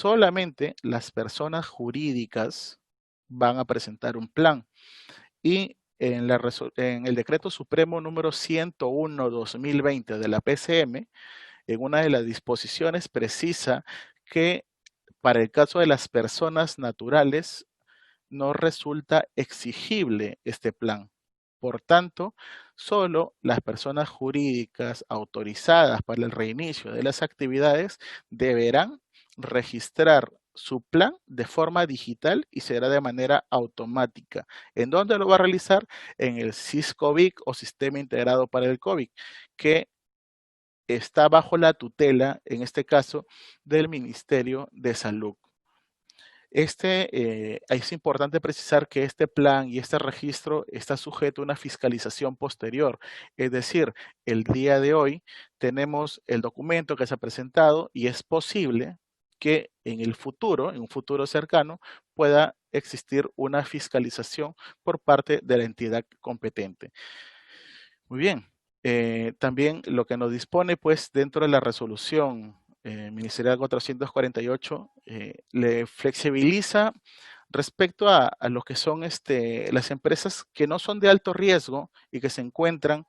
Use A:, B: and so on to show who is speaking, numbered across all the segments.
A: solamente las personas jurídicas van a presentar un plan. Y en el Decreto Supremo número 101/2020 de la PCM, en una de las disposiciones precisa que para el caso de las personas naturales no resulta exigible este plan. Por tanto, solo las personas jurídicas autorizadas para el reinicio de las actividades deberán registrar su plan de forma digital y será de manera automática. ¿En dónde lo va a realizar? En el SIS-COVID o Sistema Integrado para el COVID, que está bajo la tutela, en este caso, del Ministerio de Salud. Es importante precisar que este plan y este registro está sujeto a una fiscalización posterior. Es decir, el día de hoy tenemos el documento que se ha presentado y es posible que en el futuro, en un futuro cercano, pueda existir una fiscalización por parte de la entidad competente. Muy bien. También lo que nos dispone, pues, dentro de la resolución ministerial 448, le flexibiliza respecto a lo que son las empresas que no son de alto riesgo y que se encuentran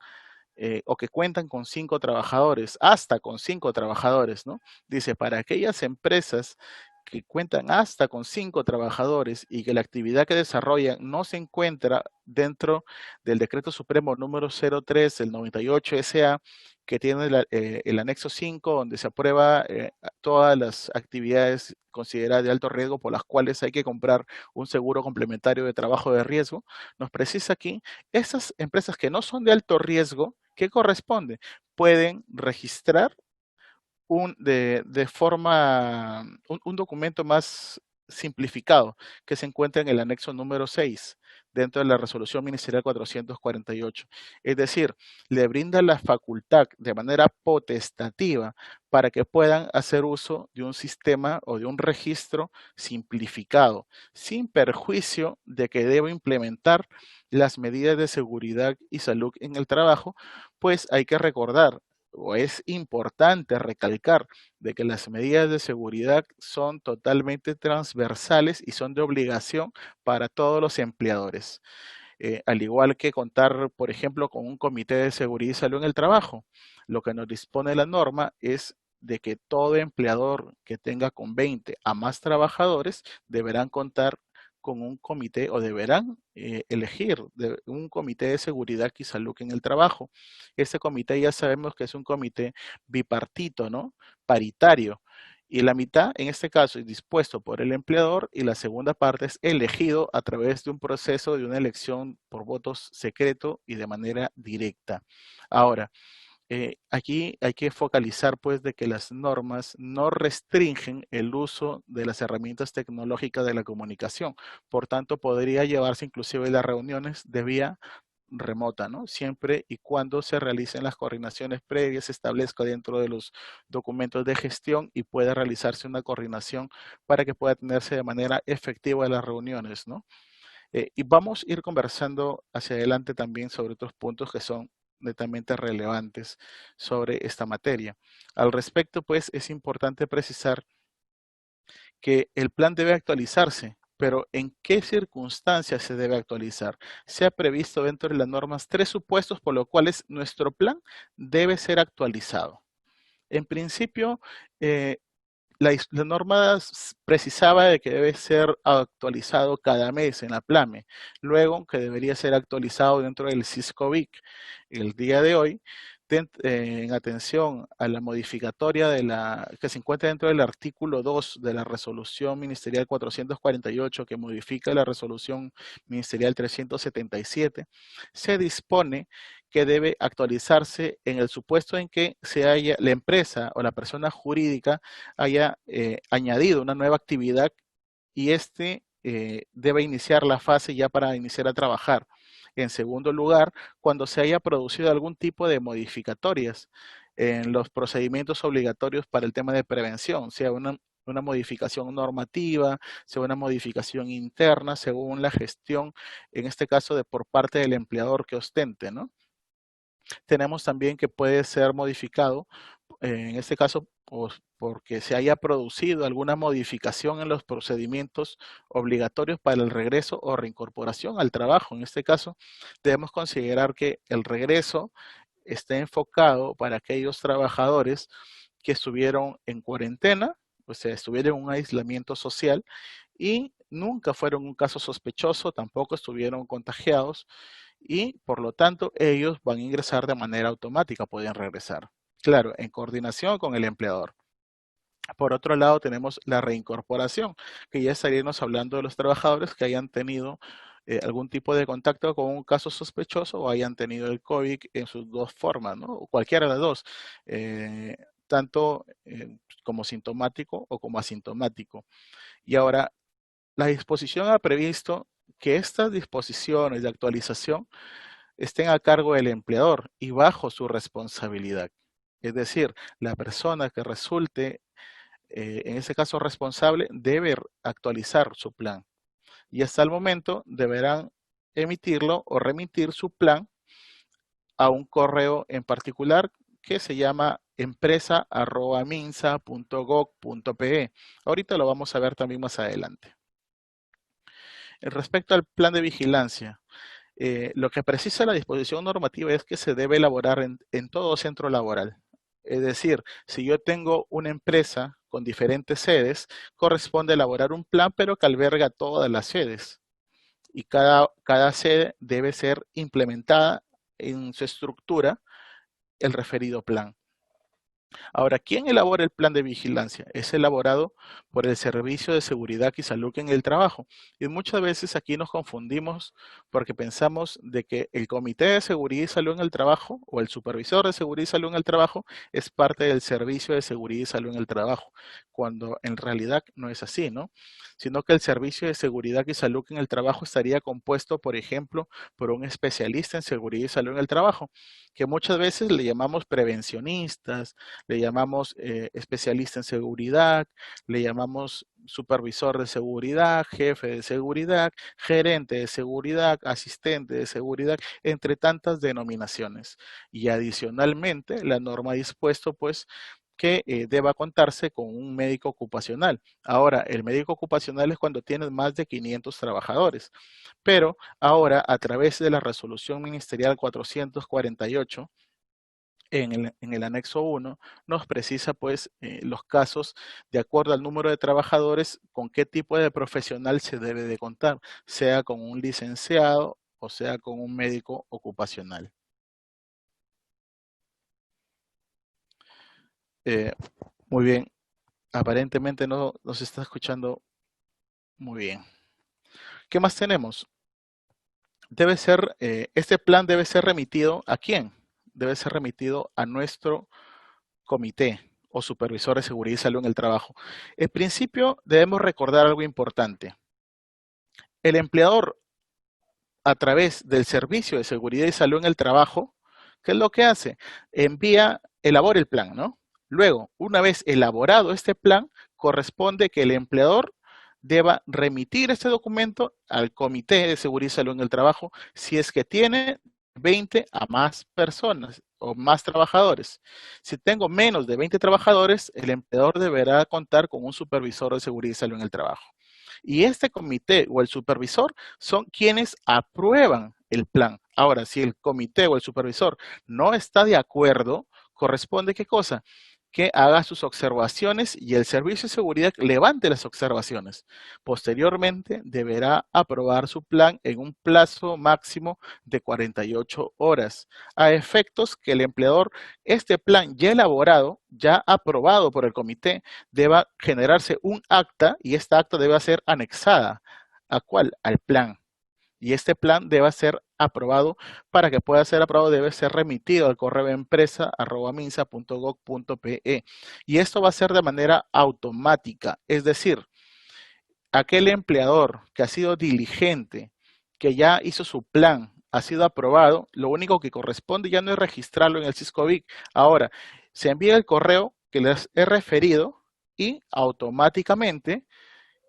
A: o que cuentan con 5 trabajadores, hasta con 5 trabajadores, ¿no? Dice, para aquellas empresas que cuentan hasta con 5 trabajadores y que la actividad que desarrollan no se encuentra dentro del Decreto Supremo número 03 del 98 SA, que tiene el anexo 5, donde se aprueba todas las actividades consideradas de alto riesgo por las cuales hay que comprar un seguro complementario de trabajo de riesgo, nos precisa aquí, esas empresas que no son de alto riesgo, ¿qué corresponde? Pueden registrar un documento más simplificado que se encuentra en el anexo número 6 dentro de la resolución ministerial 448. Es decir, le brinda la facultad de manera potestativa para que puedan hacer uso de un sistema o de un registro simplificado, sin perjuicio de que deba implementar las medidas de seguridad y salud en el trabajo, pues hay que recordar, o es importante recalcar, de que las medidas de seguridad son totalmente transversales y son de obligación para todos los empleadores. Al igual que contar, por ejemplo, con un comité de seguridad y salud en el trabajo. Lo que nos dispone la norma es de que todo empleador que tenga con 20 a más trabajadores deberán contar con un comité o deberán elegir un comité de seguridad y salud en el trabajo. Ese comité ya sabemos que es un comité bipartito, ¿no? Paritario. Y la mitad, en este caso, es dispuesto por el empleador y la segunda parte es elegido a través de un proceso de una elección por votos secreto y de manera directa. Ahora, aquí hay que focalizar pues de que las normas no restringen el uso de las herramientas tecnológicas de la comunicación. Por tanto, podría llevarse inclusive las reuniones de vía remota, ¿no? Siempre y cuando se realicen las coordinaciones previas, se establezca dentro de los documentos de gestión y pueda realizarse una coordinación para que pueda tenerse de manera efectiva las reuniones, ¿no? Y vamos a ir conversando hacia adelante también sobre otros puntos que son netamente relevantes sobre esta materia. Al respecto, pues, es importante precisar que el plan debe actualizarse, pero ¿en qué circunstancias se debe actualizar? Se ha previsto dentro de las normas 3 supuestos por los cuales nuestro plan debe ser actualizado. En principio, eh, la norma precisaba de que debe ser actualizado cada mes en la PLAME, luego que debería ser actualizado dentro del SISCOVIC. El día de hoy, en atención a la modificatoria que se encuentra dentro del artículo 2 de la resolución ministerial 448, que modifica la resolución ministerial 377, se dispone que debe actualizarse en el supuesto en que la empresa o la persona jurídica haya añadido una nueva actividad y debe iniciar la fase ya para iniciar a trabajar. En segundo lugar, cuando se haya producido algún tipo de modificatorias en los procedimientos obligatorios para el tema de prevención, sea una modificación normativa, sea una modificación interna, según la gestión, en este caso, por parte del empleador que ostente, ¿no? Tenemos también que puede ser modificado en este caso, pues, porque se haya producido alguna modificación en los procedimientos obligatorios para el regreso o reincorporación al trabajo. En este caso, debemos considerar que el regreso esté enfocado para aquellos trabajadores que estuvieron en cuarentena, o sea, estuvieron en un aislamiento social y nunca fueron un caso sospechoso, tampoco estuvieron contagiados y por lo tanto ellos van a ingresar de manera automática, pueden regresar. Claro, en coordinación con el empleador. Por otro lado, tenemos la reincorporación, que ya estaríamos hablando de los trabajadores que hayan tenido algún tipo de contacto con un caso sospechoso o hayan tenido el COVID en sus dos formas, ¿no? O cualquiera de las dos, tanto como sintomático o como asintomático. Y ahora, la disposición ha previsto que estas disposiciones de actualización estén a cargo del empleador y bajo su responsabilidad. Es decir, la persona que resulte, en ese caso responsable, debe actualizar su plan. Y hasta el momento deberán emitirlo o remitir su plan a un correo en particular que se llama empresa@minsa.gov.pe. Ahorita lo vamos a ver también más adelante. Respecto al plan de vigilancia, lo que precisa la disposición normativa es que se debe elaborar en todo centro laboral. Es decir, si yo tengo una empresa con diferentes sedes, corresponde elaborar un plan, pero que alberga todas las sedes. Y cada sede debe ser implementada en su estructura el referido plan. Ahora, ¿quién elabora el plan de vigilancia? Es elaborado por el Servicio de Seguridad y Salud en el Trabajo. Y muchas veces aquí nos confundimos porque pensamos de que el Comité de Seguridad y Salud en el Trabajo o el Supervisor de Seguridad y Salud en el Trabajo es parte del Servicio de Seguridad y Salud en el Trabajo, cuando en realidad no es así, ¿no? Sino que el Servicio de Seguridad y Salud en el Trabajo estaría compuesto, por ejemplo, por un especialista en seguridad y salud en el trabajo, que muchas veces le llamamos prevencionistas, le llamamos especialista en seguridad, le llamamos supervisor de seguridad, jefe de seguridad, gerente de seguridad, asistente de seguridad, entre tantas denominaciones. Y adicionalmente, la norma ha dispuesto pues que deba contarse con un médico ocupacional. Ahora, el médico ocupacional es cuando tienes más de 500 trabajadores, pero ahora a través de la resolución ministerial 448, en el anexo 1 nos precisa pues los casos de acuerdo al número de trabajadores con qué tipo de profesional se debe de contar, sea con un licenciado o sea con un médico ocupacional. Eh, muy bien, aparentemente no nos está escuchando muy bien. ¿Qué más tenemos? Debe ser, este plan debe ser remitido ¿a quién? Debe ser remitido a nuestro comité o supervisor de seguridad y salud en el trabajo. En principio, debemos recordar algo importante. El empleador, a través del servicio de seguridad y salud en el trabajo, ¿qué es lo que hace? Elabora el plan, ¿no? Luego, una vez elaborado este plan, corresponde que el empleador deba remitir este documento al Comité de Seguridad y Salud en el Trabajo si es que tiene 20 a más personas o más trabajadores. Si tengo menos de 20 trabajadores, el empleador deberá contar con un supervisor de seguridad y salud en el trabajo. Y este comité o el supervisor son quienes aprueban el plan. Ahora, si el comité o el supervisor no está de acuerdo, corresponde ¿qué cosa? Que haga sus observaciones y el servicio de seguridad levante las observaciones. Posteriormente, deberá aprobar su plan en un plazo máximo de 48 horas, a efectos que el empleador, este plan ya elaborado, ya aprobado por el comité, deba generarse un acta y esta acta debe ser anexada. ¿A cuál? Al plan. Y este plan debe ser aprobado. Para que pueda ser aprobado debe ser remitido al correo empresa@minsa.gov.pe. Y esto va a ser de manera automática. Es decir, aquel empleador que ha sido diligente, que ya hizo su plan, ha sido aprobado, lo único que corresponde ya no es registrarlo en el Siscovic. Ahora, se envía el correo que les he referido y automáticamente,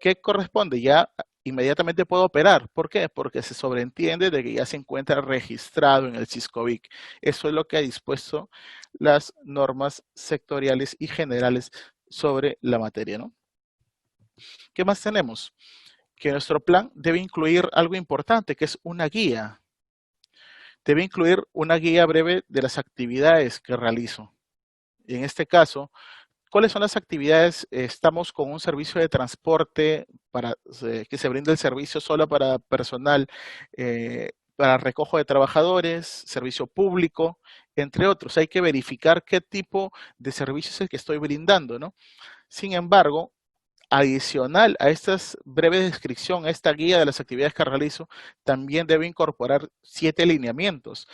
A: ¿qué corresponde? Ya inmediatamente puedo operar. ¿Por qué? Porque se sobreentiende de que ya se encuentra registrado en el SYSCOBIC. Eso es lo que ha dispuesto las normas sectoriales y generales sobre la materia, ¿no? ¿Qué más tenemos? Que nuestro plan debe incluir algo importante, que es una guía. Debe incluir una guía breve de las actividades que realizo. En este caso, ¿cuáles son las actividades? Estamos con un servicio de transporte que se brinda el servicio solo para personal, para recojo de trabajadores, servicio público, entre otros. Hay que verificar qué tipo de servicio es el que estoy brindando, ¿no? Sin embargo, adicional a esta breve descripción, a esta guía de las actividades que realizo, también debe incorporar 7 lineamientos.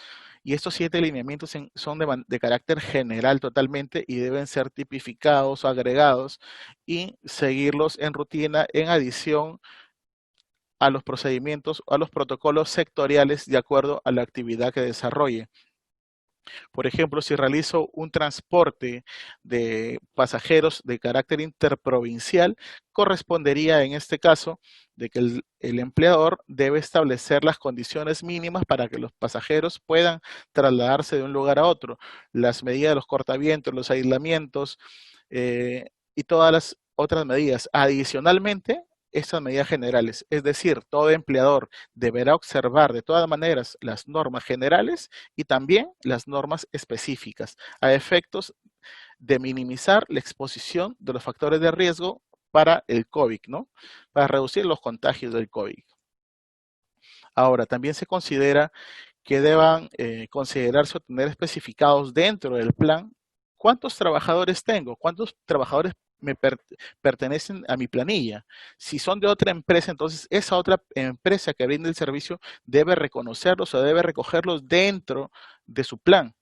A: Y estos 7 lineamientos son de carácter general totalmente y deben ser tipificados o agregados y seguirlos en rutina en adición a los procedimientos o a los protocolos sectoriales de acuerdo a la actividad que desarrolle. Por ejemplo, si realizo un transporte de pasajeros de carácter interprovincial, correspondería en este caso de que el empleador debe establecer las condiciones mínimas para que los pasajeros puedan trasladarse de un lugar a otro. Las medidas de los cortavientos, los aislamientos y todas las otras medidas. Adicionalmente, estas medidas generales, es decir, todo empleador deberá observar de todas maneras las normas generales y también las normas específicas a efectos de minimizar la exposición de los factores de riesgo para el COVID, ¿no? Para reducir los contagios del COVID. Ahora, también se considera que deban considerarse o tener especificados dentro del plan cuántos trabajadores tengo, cuántos trabajadores me pertenecen a mi planilla. Si son de otra empresa, entonces esa otra empresa que brinda el servicio debe reconocerlos o debe recogerlos dentro de su plan.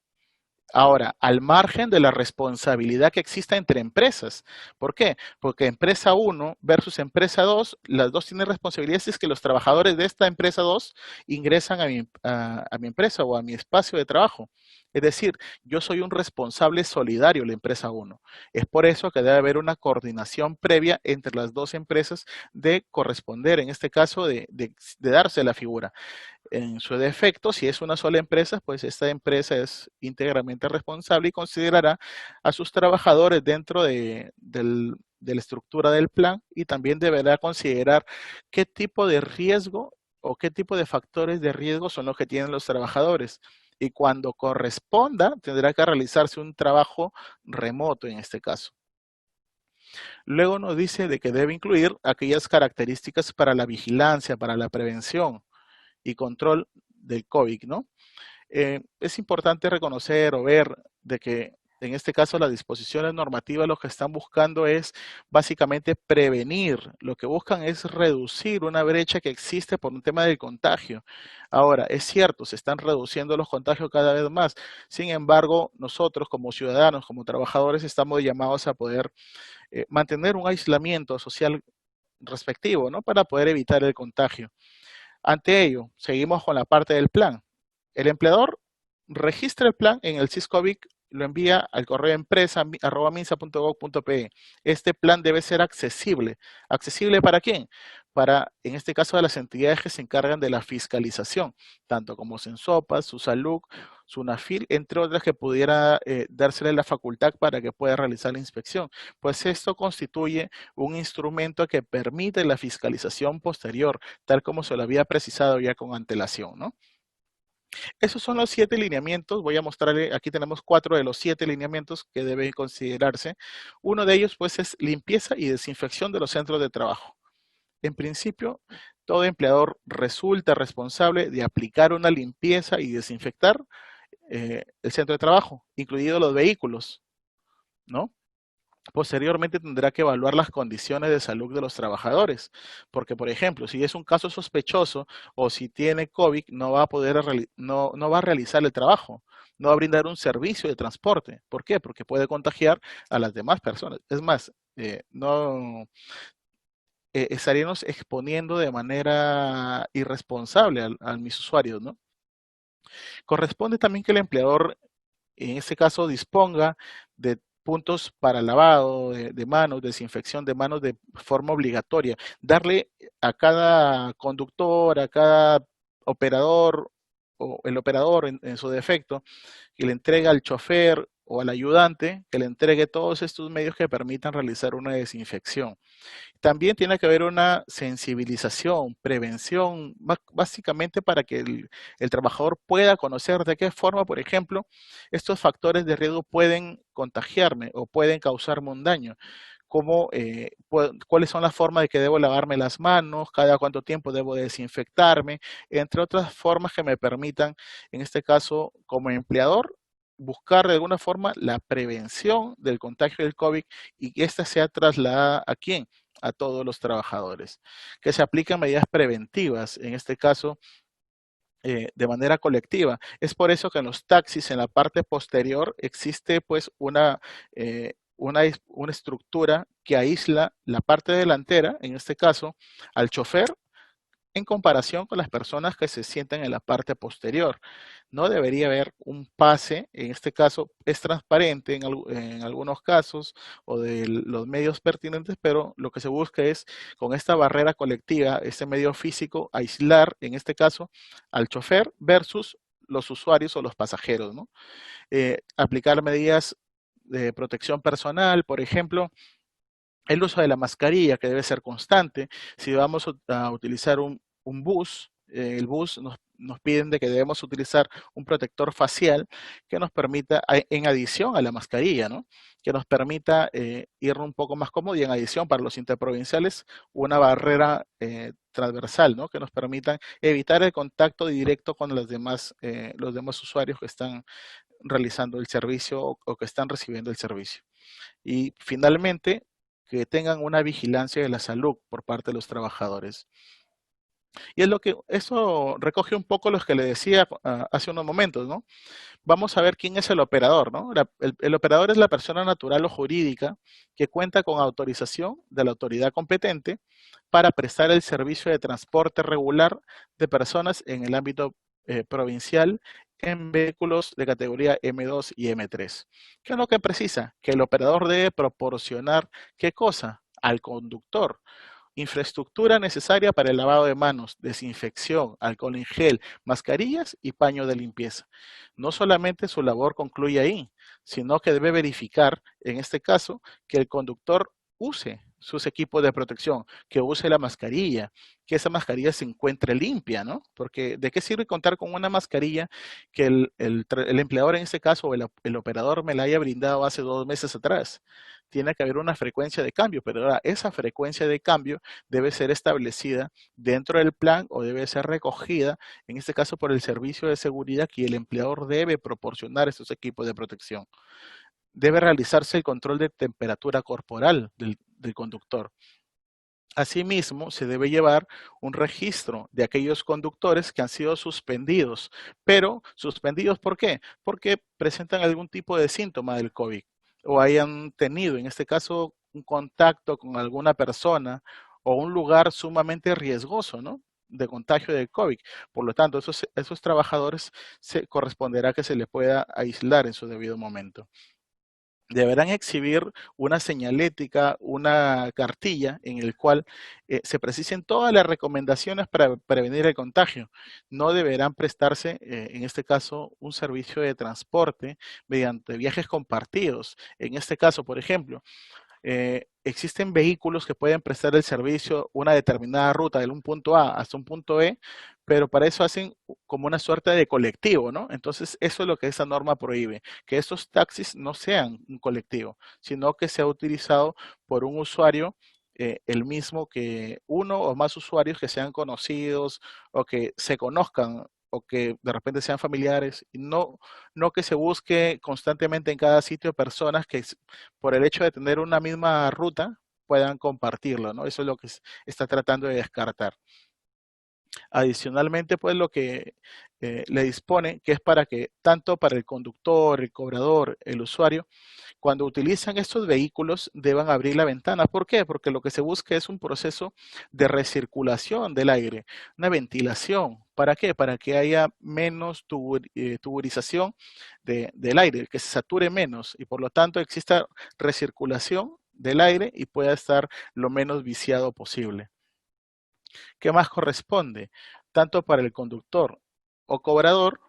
A: Ahora, al margen de la responsabilidad que exista entre empresas. ¿Por qué? Porque empresa 1 versus empresa 2, las dos tienen responsabilidades, es que los trabajadores de esta empresa 2 ingresan a mi empresa o a mi espacio de trabajo. Es decir, yo soy un responsable solidario, la empresa 1. Es por eso que debe haber una coordinación previa entre las dos empresas de corresponder, en este caso, de darse la figura. En su defecto, si es una sola empresa, pues esta empresa es íntegramente responsable y considerará a sus trabajadores dentro de la estructura del plan y también deberá considerar qué tipo de riesgo o qué tipo de factores de riesgo son los que tienen los trabajadores. Y cuando corresponda, tendrá que realizarse un trabajo remoto en este caso. Luego nos dice de que debe incluir aquellas características para la vigilancia, para la prevención y control del COVID, ¿no? Es importante reconocer o ver de que en este caso las disposiciones normativas lo que están buscando es básicamente prevenir, lo que buscan es reducir una brecha que existe por un tema del contagio. Ahora, es cierto, se están reduciendo los contagios cada vez más, sin embargo, nosotros como ciudadanos, como trabajadores, estamos llamados a poder mantener un aislamiento social respectivo, ¿no? Para poder evitar el contagio. Ante ello, seguimos con la parte del plan. El empleador registra el plan en el SYSCOBIC, lo envía al correo empresa@minsa.gov.pe. Este plan debe ser accesible. ¿Accesible para quién? Para, en este caso, de las entidades que se encargan de la fiscalización, tanto como Sensopas, Susalud, Sunafil, entre otras que pudiera dársele la facultad para que pueda realizar la inspección. Pues esto constituye un instrumento que permite la fiscalización posterior, tal como se lo había precisado ya con antelación, ¿no? Esos son los 7 lineamientos. Voy a mostrarle, aquí tenemos 4 de los 7 lineamientos que deben considerarse. Uno de ellos, pues, es limpieza y desinfección de los centros de trabajo. En principio, todo empleador resulta responsable de aplicar una limpieza y desinfectar el centro de trabajo, incluidos los vehículos, ¿no? Posteriormente tendrá que evaluar las condiciones de salud de los trabajadores, porque por ejemplo, si es un caso sospechoso o si tiene COVID, no va a poder no va a realizar el trabajo, no va a brindar un servicio de transporte. ¿Por qué? Porque puede contagiar a las demás personas. Es más, no estaríamos exponiendo de manera irresponsable a mis usuarios, ¿no? Corresponde también que el empleador en este caso disponga de puntos para lavado de manos, desinfección de manos de forma obligatoria. Darle a cada conductor, a cada operador, o el operador en su defecto, que le entrega al chofer o al ayudante, que le entregue todos estos medios que permitan realizar una desinfección. También tiene que haber una sensibilización, prevención, básicamente para que el trabajador pueda conocer de qué forma, por ejemplo, estos factores de riesgo pueden contagiarme o pueden causarme un daño. Cómo, cuáles son las formas de que debo lavarme las manos, cada cuánto tiempo debo desinfectarme, entre otras formas que me permitan, en este caso, como empleador, buscar de alguna forma la prevención del contagio del COVID y que ésta sea trasladada a quién, a todos los trabajadores. Que se apliquen medidas preventivas, en este caso, de manera colectiva. Es por eso que en los taxis, en la parte posterior, existe pues una estructura que aísla la parte delantera, en este caso, al chofer en comparación con las personas que se sientan en la parte posterior. No debería haber un pase, en este caso es transparente en algunos casos o de los medios pertinentes, pero lo que se busca es con esta barrera colectiva, este medio físico, aislar, en este caso, al chofer versus los usuarios o los pasajeros, ¿no? Aplicar medidas de protección personal, por ejemplo, el uso de la mascarilla, que debe ser constante. Si vamos a utilizar un bus, el bus nos piden de que debemos utilizar un protector facial que nos permita, en adición a la mascarilla, ¿no? Que nos permita ir un poco más cómodo y en adición para los interprovinciales una barrera transversal, ¿no? Que nos permitan evitar el contacto directo con los demás usuarios que están realizando el servicio o que están recibiendo el servicio. Y finalmente, que tengan una vigilancia de la salud por parte de los trabajadores. Y es lo que eso recoge un poco los que le decía hace unos momentos, ¿no? Vamos a ver quién es el operador, ¿no? El operador es la persona natural o jurídica que cuenta con autorización de la autoridad competente para prestar el servicio de transporte regular de personas en el ámbito provincial en vehículos de categoría M2 y M3. ¿Qué es lo que precisa? Que el operador debe proporcionar, ¿qué cosa? Al conductor infraestructura necesaria para el lavado de manos, desinfección, alcohol en gel, mascarillas y paño de limpieza. No solamente su labor concluye ahí, sino que debe verificar, en este caso, que el conductor use sus equipos de protección, que use la mascarilla, que esa mascarilla se encuentre limpia, ¿no? Porque ¿de qué sirve contar con una mascarilla que el empleador en este caso o el operador me la haya brindado hace 2 meses atrás? Tiene que haber una frecuencia de cambio, pero ahora esa frecuencia de cambio debe ser establecida dentro del plan o debe ser recogida, en este caso por el servicio de seguridad que el empleador debe proporcionar estos equipos de protección. Debe realizarse el control de temperatura corporal del conductor. Asimismo, se debe llevar un registro de aquellos conductores que han sido suspendidos, pero suspendidos ¿por qué? Porque presentan algún tipo de síntoma del COVID o hayan tenido, en este caso, un contacto con alguna persona o un lugar sumamente riesgoso, ¿no? De contagio del COVID. Por lo tanto, esos trabajadores se corresponderá que se les pueda aislar en su debido momento. Deberán exhibir una señalética, una cartilla en el cual se precisen todas las recomendaciones para prevenir el contagio. No deberán prestarse, en este caso, un servicio de transporte mediante viajes compartidos. En este caso, por ejemplo, existen vehículos que pueden prestar el servicio una determinada ruta de un punto A hasta un punto E, pero para eso hacen como una suerte de colectivo, ¿no? Entonces, eso es lo que esa norma prohíbe, que estos taxis no sean un colectivo, sino que sea utilizado por un usuario, el mismo que uno o más usuarios que sean conocidos o que se conozcan o que de repente sean familiares, y no que se busque constantemente en cada sitio personas que por el hecho de tener una misma ruta puedan compartirlo, ¿no? Eso es lo que está tratando de descartar. Adicionalmente, pues lo que le dispone, que es para que tanto para el conductor, el cobrador, el usuario, Cuando utilizan estos vehículos, deban abrir la ventana. ¿Por qué? Porque lo que se busca es un proceso de recirculación del aire, una ventilación. ¿Para qué? Para que haya menos tuburización del aire, que se sature menos y por lo tanto exista recirculación del aire y pueda estar lo menos viciado posible. ¿Qué más corresponde? Tanto para el conductor o cobrador,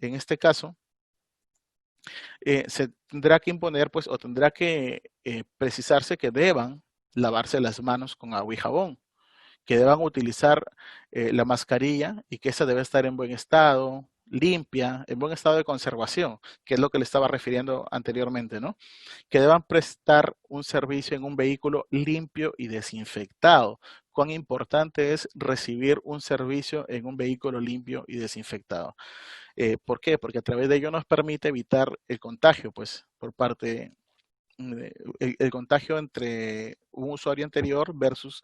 A: en este caso, se tendrá que imponer, pues, o tendrá que precisarse que deban lavarse las manos con agua y jabón, que deban utilizar la mascarilla y que esa debe estar en buen estado, limpia, en buen estado de conservación, que es lo que le estaba refiriendo anteriormente, ¿no? Que deban prestar un servicio en un vehículo limpio y desinfectado. Cuán importante es recibir un servicio en un vehículo limpio y desinfectado. ¿Por qué? Porque a través de ello nos permite evitar el contagio, pues, por parte el contagio entre un usuario anterior versus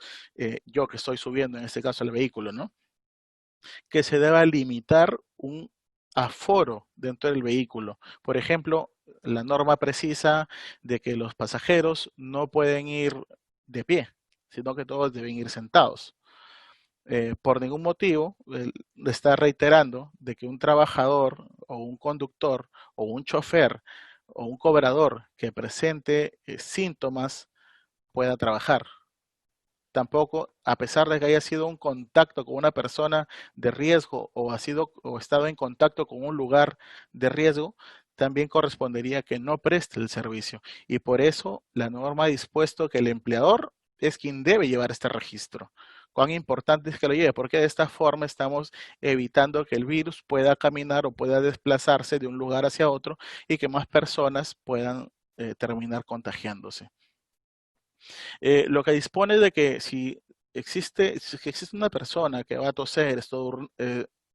A: yo que estoy subiendo, en este caso, el vehículo, ¿no? Que se deba limitar un aforo dentro del vehículo. Por ejemplo, la norma precisa de que los pasajeros no pueden ir de pie, sino que todos deben ir sentados. Por ningún motivo le está reiterando de que un trabajador o un conductor o un chofer o un cobrador que presente síntomas pueda trabajar. Tampoco, a pesar de que haya sido un contacto con una persona de riesgo o ha sido o estado en contacto con un lugar de riesgo, también correspondería que no preste el servicio. Y por eso la norma ha dispuesto que el empleador es quien debe llevar este registro. Cuán importante es que lo lleve, porque de esta forma estamos evitando que el virus pueda caminar o pueda desplazarse de un lugar hacia otro y que más personas puedan terminar contagiándose. Lo que dispone de que si existe una persona que va a toser,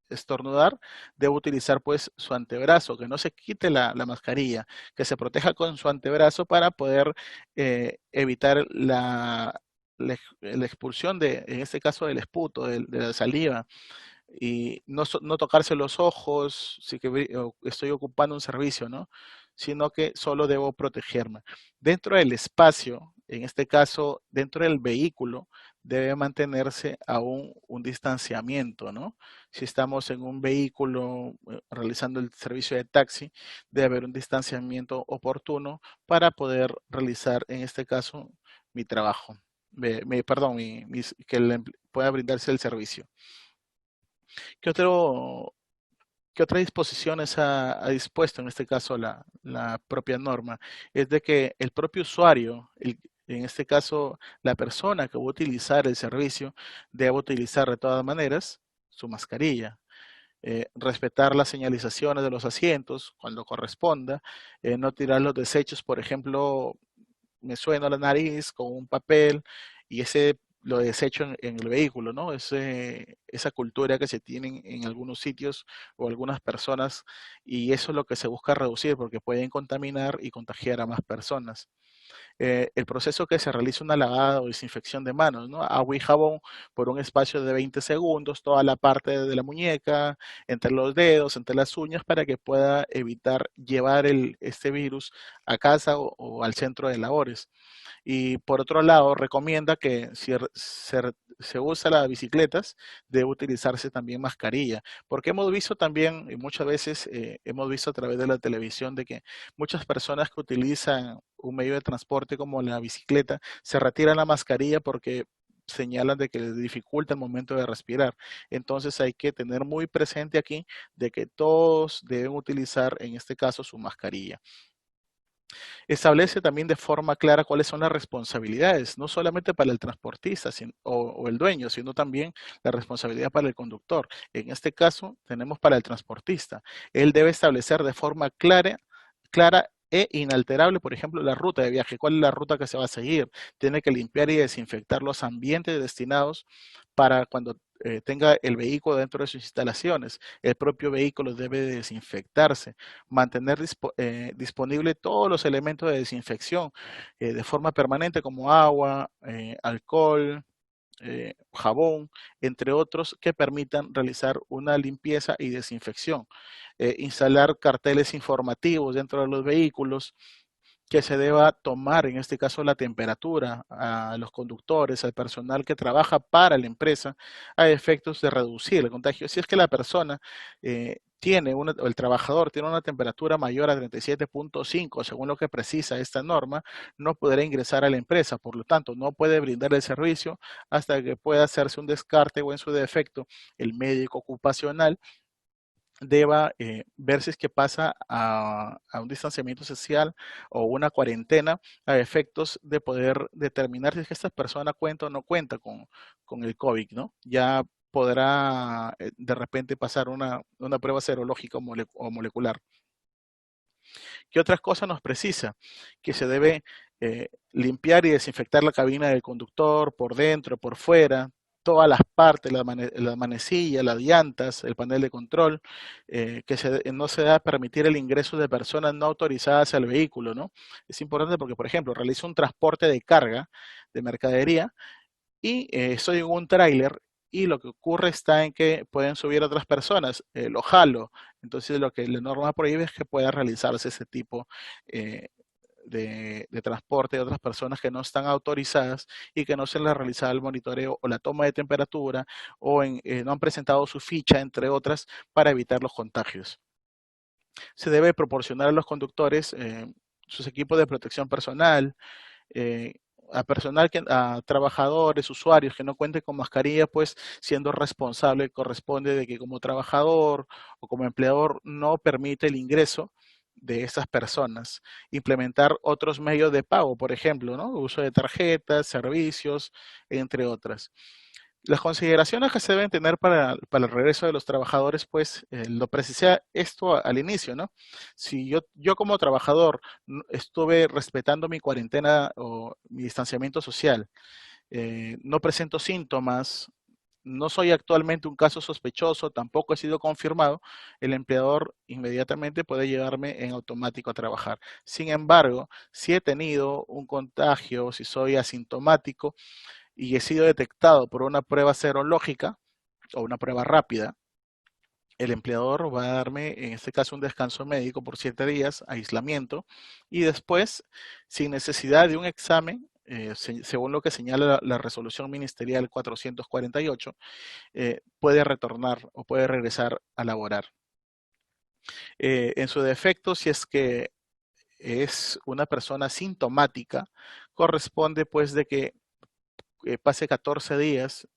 A: estornudar, debe utilizar pues su antebrazo, que no se quite la mascarilla, que se proteja con su antebrazo para poder evitar la expulsión en este caso, del esputo, de la saliva y no tocarse los ojos si que estoy ocupando un servicio, ¿no? Sino que solo debo protegerme. Dentro del espacio, en este caso, dentro del vehículo, debe mantenerse aún un distanciamiento, ¿no? Si estamos en un vehículo realizando el servicio de taxi, debe haber un distanciamiento oportuno para poder realizar, en este caso, mi trabajo. Perdón, que pueda brindarse el servicio. ¿Qué otro, qué otras disposiciones ha dispuesto en este caso la propia norma? Es de que el propio usuario, en este caso la persona que va a utilizar el servicio, debe utilizar de todas maneras su mascarilla. Respetar las señalizaciones de los asientos cuando corresponda, no tirar los desechos, por ejemplo, me suena la nariz con un papel y ese lo desecho en el vehículo, ¿no? Esa cultura que se tiene en algunos sitios o algunas personas y eso es lo que se busca reducir porque pueden contaminar y contagiar a más personas. El proceso que se realiza una lavada o desinfección de manos, ¿no? Agua y jabón por un espacio de 20 segundos, toda la parte de la muñeca, entre los dedos, entre las uñas, para que pueda evitar llevar este virus a casa o al centro de labores. Y por otro lado, recomienda que si se usa las bicicletas, debe utilizarse también mascarilla, porque hemos visto también, y muchas veces hemos visto a través de la televisión, de que muchas personas que utilizan un medio de transporte como la bicicleta, se retiran la mascarilla porque señalan de que les dificulta el momento de respirar. Entonces hay que tener muy presente aquí de que todos deben utilizar, en este caso, su mascarilla. Establece también de forma clara cuáles son las responsabilidades, no solamente para el transportista o el dueño, sino también la responsabilidad para el conductor. En este caso, tenemos para el transportista. Él debe establecer de forma clara e inalterable, por ejemplo, la ruta de viaje. ¿Cuál es la ruta que se va a seguir? Tiene que limpiar y desinfectar los ambientes destinados para cuando tenga el vehículo dentro de sus instalaciones. El propio vehículo debe desinfectarse, mantener disponible todos los elementos de desinfección de forma permanente como agua, alcohol, jabón, entre otros, que permitan realizar una limpieza y desinfección. Instalar carteles informativos dentro de los vehículos que se deba tomar, en este caso, la temperatura a los conductores, al personal que trabaja para la empresa, a efectos de reducir el contagio. Si es que la persona o el trabajador tiene una temperatura mayor a 37.5, según lo que precisa esta norma, no podrá ingresar a la empresa. Por lo tanto, no puede brindar el servicio hasta que pueda hacerse un descarte o, en su defecto, el médico ocupacional deba ver si es que pasa a un distanciamiento social o una cuarentena a efectos de poder determinar si es que esta persona cuenta o no cuenta con el COVID, ¿no? Ya podrá de repente pasar una prueba serológica o molecular. ¿Qué otras cosas nos precisa? Que se debe limpiar y desinfectar la cabina del conductor por dentro, por fuera, todas las partes, la manecilla, las llantas, el panel de control, no se debe permitir el ingreso de personas no autorizadas al vehículo, ¿no? Es importante porque, por ejemplo, realizo un transporte de carga de mercadería y estoy en un tráiler y lo que ocurre está en que pueden subir otras personas, lo jalo. Entonces lo que la norma prohíbe es que pueda realizarse ese tipo eh, de transporte de otras personas que no están autorizadas y que no se les ha realizado el monitoreo o la toma de temperatura o no han presentado su ficha, entre otras, para evitar los contagios. Se debe proporcionar a los conductores sus equipos de protección personal, eh, a trabajadores, usuarios que no cuenten con mascarilla, pues siendo responsable corresponde de que como trabajador o como empleador no permite el ingreso de estas personas. Implementar otros medios de pago, por ejemplo, ¿no? Uso de tarjetas, servicios, entre otras. Las consideraciones que se deben tener para el regreso de los trabajadores, pues lo precisé esto al inicio, ¿no? Si yo como trabajador estuve respetando mi cuarentena o mi distanciamiento social, no presento síntomas, no soy actualmente un caso sospechoso, tampoco he sido confirmado, el empleador inmediatamente puede llevarme en automático a trabajar. Sin embargo, si he tenido un contagio, si soy asintomático, y he sido detectado por una prueba serológica o una prueba rápida, el empleador va a darme, en este caso, un descanso médico por 7 días, aislamiento, y después, sin necesidad de un examen, según lo que señala la resolución ministerial 448, puede retornar o puede regresar a laborar. En su defecto, si es que es una persona sintomática, corresponde pues de que pase 14 días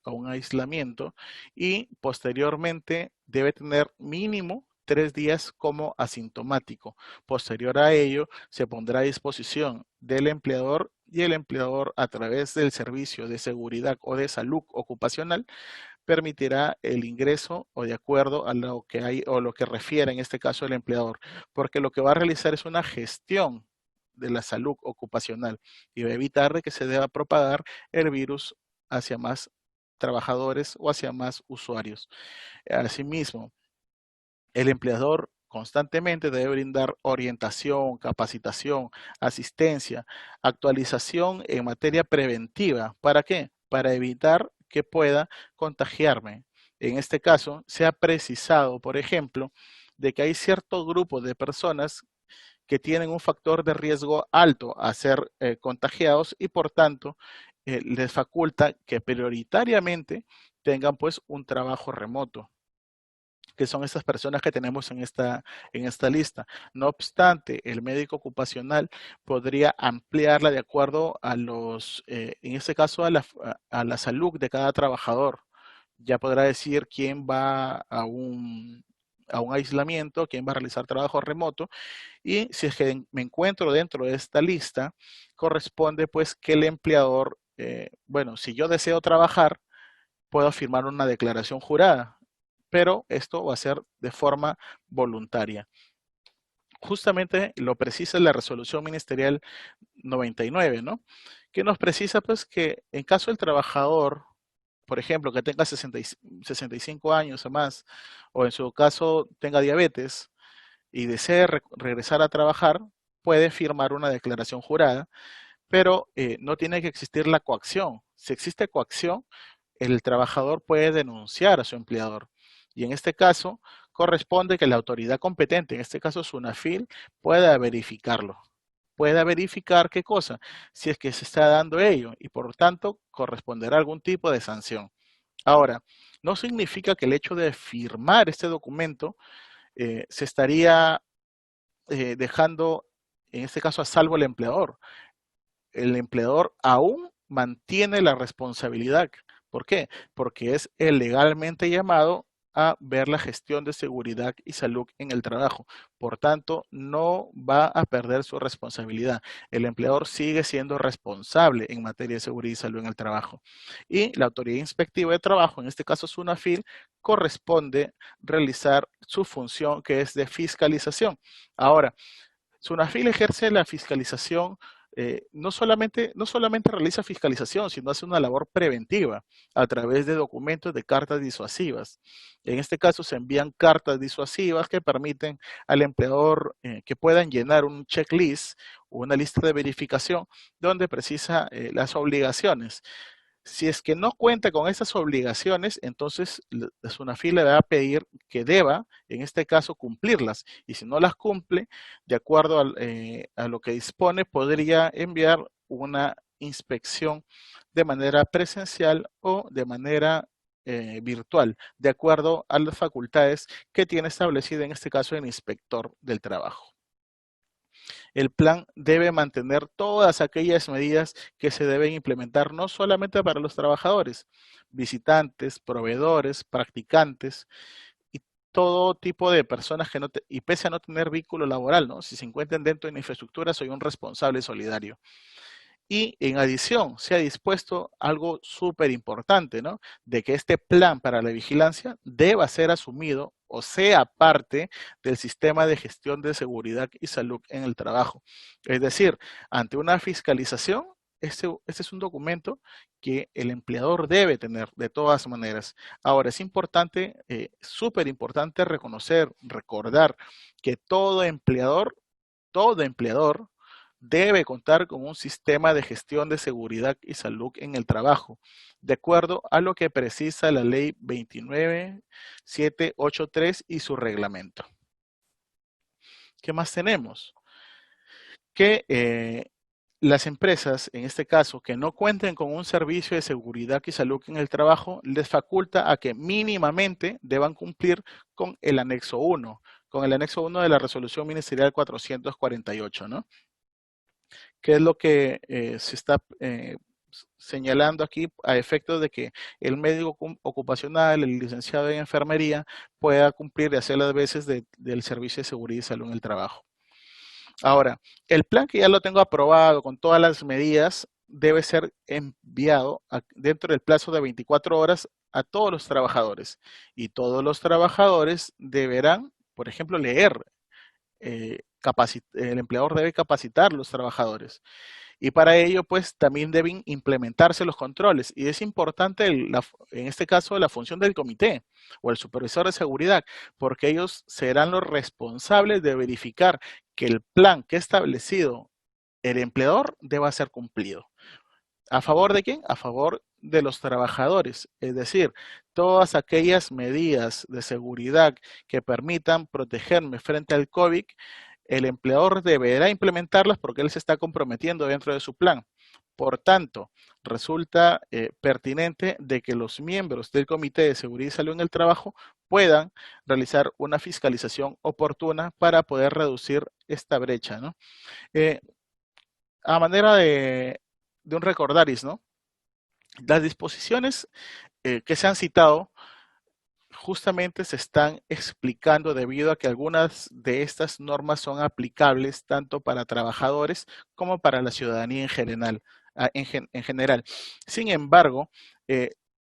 A: a un aislamiento y posteriormente debe tener mínimo 3 días como asintomático. Posterior a ello, se pondrá a disposición del empleador y el empleador, a través del servicio de seguridad o de salud ocupacional, permitirá el ingreso o de acuerdo a lo que hay o lo que refiere en este caso el empleador, porque lo que va a realizar es una gestión de la salud ocupacional y va a evitar de que se deba propagar el virus hacia más trabajadores o hacia más usuarios. Asimismo, el empleador constantemente debe brindar orientación, capacitación, asistencia, actualización en materia preventiva. ¿Para qué? Para evitar que pueda contagiarme. En este caso, se ha precisado, por ejemplo, de que hay cierto grupo de personas que tienen un factor de riesgo alto a ser contagiados y por tanto les faculta que prioritariamente tengan pues un trabajo remoto, que son estas personas que tenemos en esta lista. No obstante, el médico ocupacional podría ampliarla de acuerdo a en este caso, a la salud de cada trabajador. Ya podrá decir quién va a un aislamiento, quién va a realizar trabajo remoto, y si es que me encuentro dentro de esta lista, corresponde pues que el empleador, bueno, si yo deseo trabajar, puedo firmar una declaración jurada, pero esto va a ser de forma voluntaria. Justamente lo precisa la resolución ministerial 99, ¿no? Que nos precisa pues que en caso del trabajador, por ejemplo, que tenga 65 años o más, o en su caso tenga diabetes y desee regresar a trabajar, puede firmar una declaración jurada, pero no tiene que existir la coacción. Si existe coacción, el trabajador puede denunciar a su empleador. Y en este caso, corresponde que la autoridad competente, en este caso SUNAFIL, pueda verificarlo. pueda verificar qué cosa, si es que se está dando ello y por lo tanto corresponderá algún tipo de sanción. Ahora, no significa que el hecho de firmar este documento se estaría dejando, en este caso, a salvo el empleador. El empleador aún mantiene la responsabilidad. ¿Por qué? Porque es el legalmente llamado a ver la gestión de seguridad y salud en el trabajo. Por tanto, no va a perder su responsabilidad. El empleador sigue siendo responsable en materia de seguridad y salud en el trabajo. Y la autoridad inspectiva de trabajo, en este caso SUNAFIL, corresponde realizar su función que es de fiscalización. Ahora, SUNAFIL ejerce la fiscalización, no solamente realiza fiscalización, sino hace una labor preventiva a través de documentos de cartas disuasivas. En este caso se envían cartas disuasivas que permiten al empleador que puedan llenar un checklist o una lista de verificación donde precisa las obligaciones. Si es que no cuenta con esas obligaciones, entonces la SUNAFIL le va a pedir que deba, en este caso, cumplirlas. Y si no las cumple, de acuerdo a lo que dispone, podría enviar una inspección de manera presencial o de manera virtual, de acuerdo a las facultades que tiene establecida, en este caso, el inspector del trabajo. El plan debe mantener todas aquellas medidas que se deben implementar no solamente para los trabajadores, visitantes, proveedores, practicantes y todo tipo de personas que y pese a no tener vínculo laboral, ¿no? Si se encuentran dentro de la infraestructura, soy un responsable solidario. Y en adición, se ha dispuesto algo súper importante, ¿no? De que este plan para la vigilancia deba ser asumido o sea parte del sistema de gestión de seguridad y salud en el trabajo. Es decir, ante una fiscalización, este es un documento que el empleador debe tener de todas maneras. Ahora, es importante, súper importante reconocer, recordar que todo empleador debe contar con un sistema de gestión de seguridad y salud en el trabajo, de acuerdo a lo que precisa la ley 29783 y su reglamento. ¿Qué más tenemos? Que las empresas, en este caso, que no cuenten con un servicio de seguridad y salud en el trabajo, les faculta a que mínimamente deban cumplir con el anexo 1, con el anexo 1 de la resolución ministerial 448, ¿no? ¿Qué es lo que se está señalando aquí a efectos de que el médico ocupacional, el licenciado en enfermería, pueda cumplir y hacer las veces del servicio de seguridad y salud en el trabajo? Ahora, el plan que ya lo tengo aprobado con todas las medidas debe ser enviado dentro del plazo de 24 horas a todos los trabajadores y todos los trabajadores deberán, por ejemplo, leer. El empleador debe capacitar a los trabajadores y para ello pues también deben implementarse los controles y es importante en este caso la función del comité o el supervisor de seguridad porque ellos serán los responsables de verificar que el plan que ha establecido el empleador deba ser cumplido. ¿A favor de quién? A favor de los trabajadores, es decir, todas aquellas medidas de seguridad que permitan protegerme frente al COVID, el empleador deberá implementarlas porque él se está comprometiendo dentro de su plan. Por tanto, resulta pertinente de que los miembros del Comité de Seguridad y Salud en el Trabajo puedan realizar una fiscalización oportuna para poder reducir esta brecha, ¿no? A manera de un recordaris, ¿no? Las disposiciones que se han citado justamente se están explicando debido a que algunas de estas normas son aplicables tanto para trabajadores como para la ciudadanía en general. En general. Sin embargo,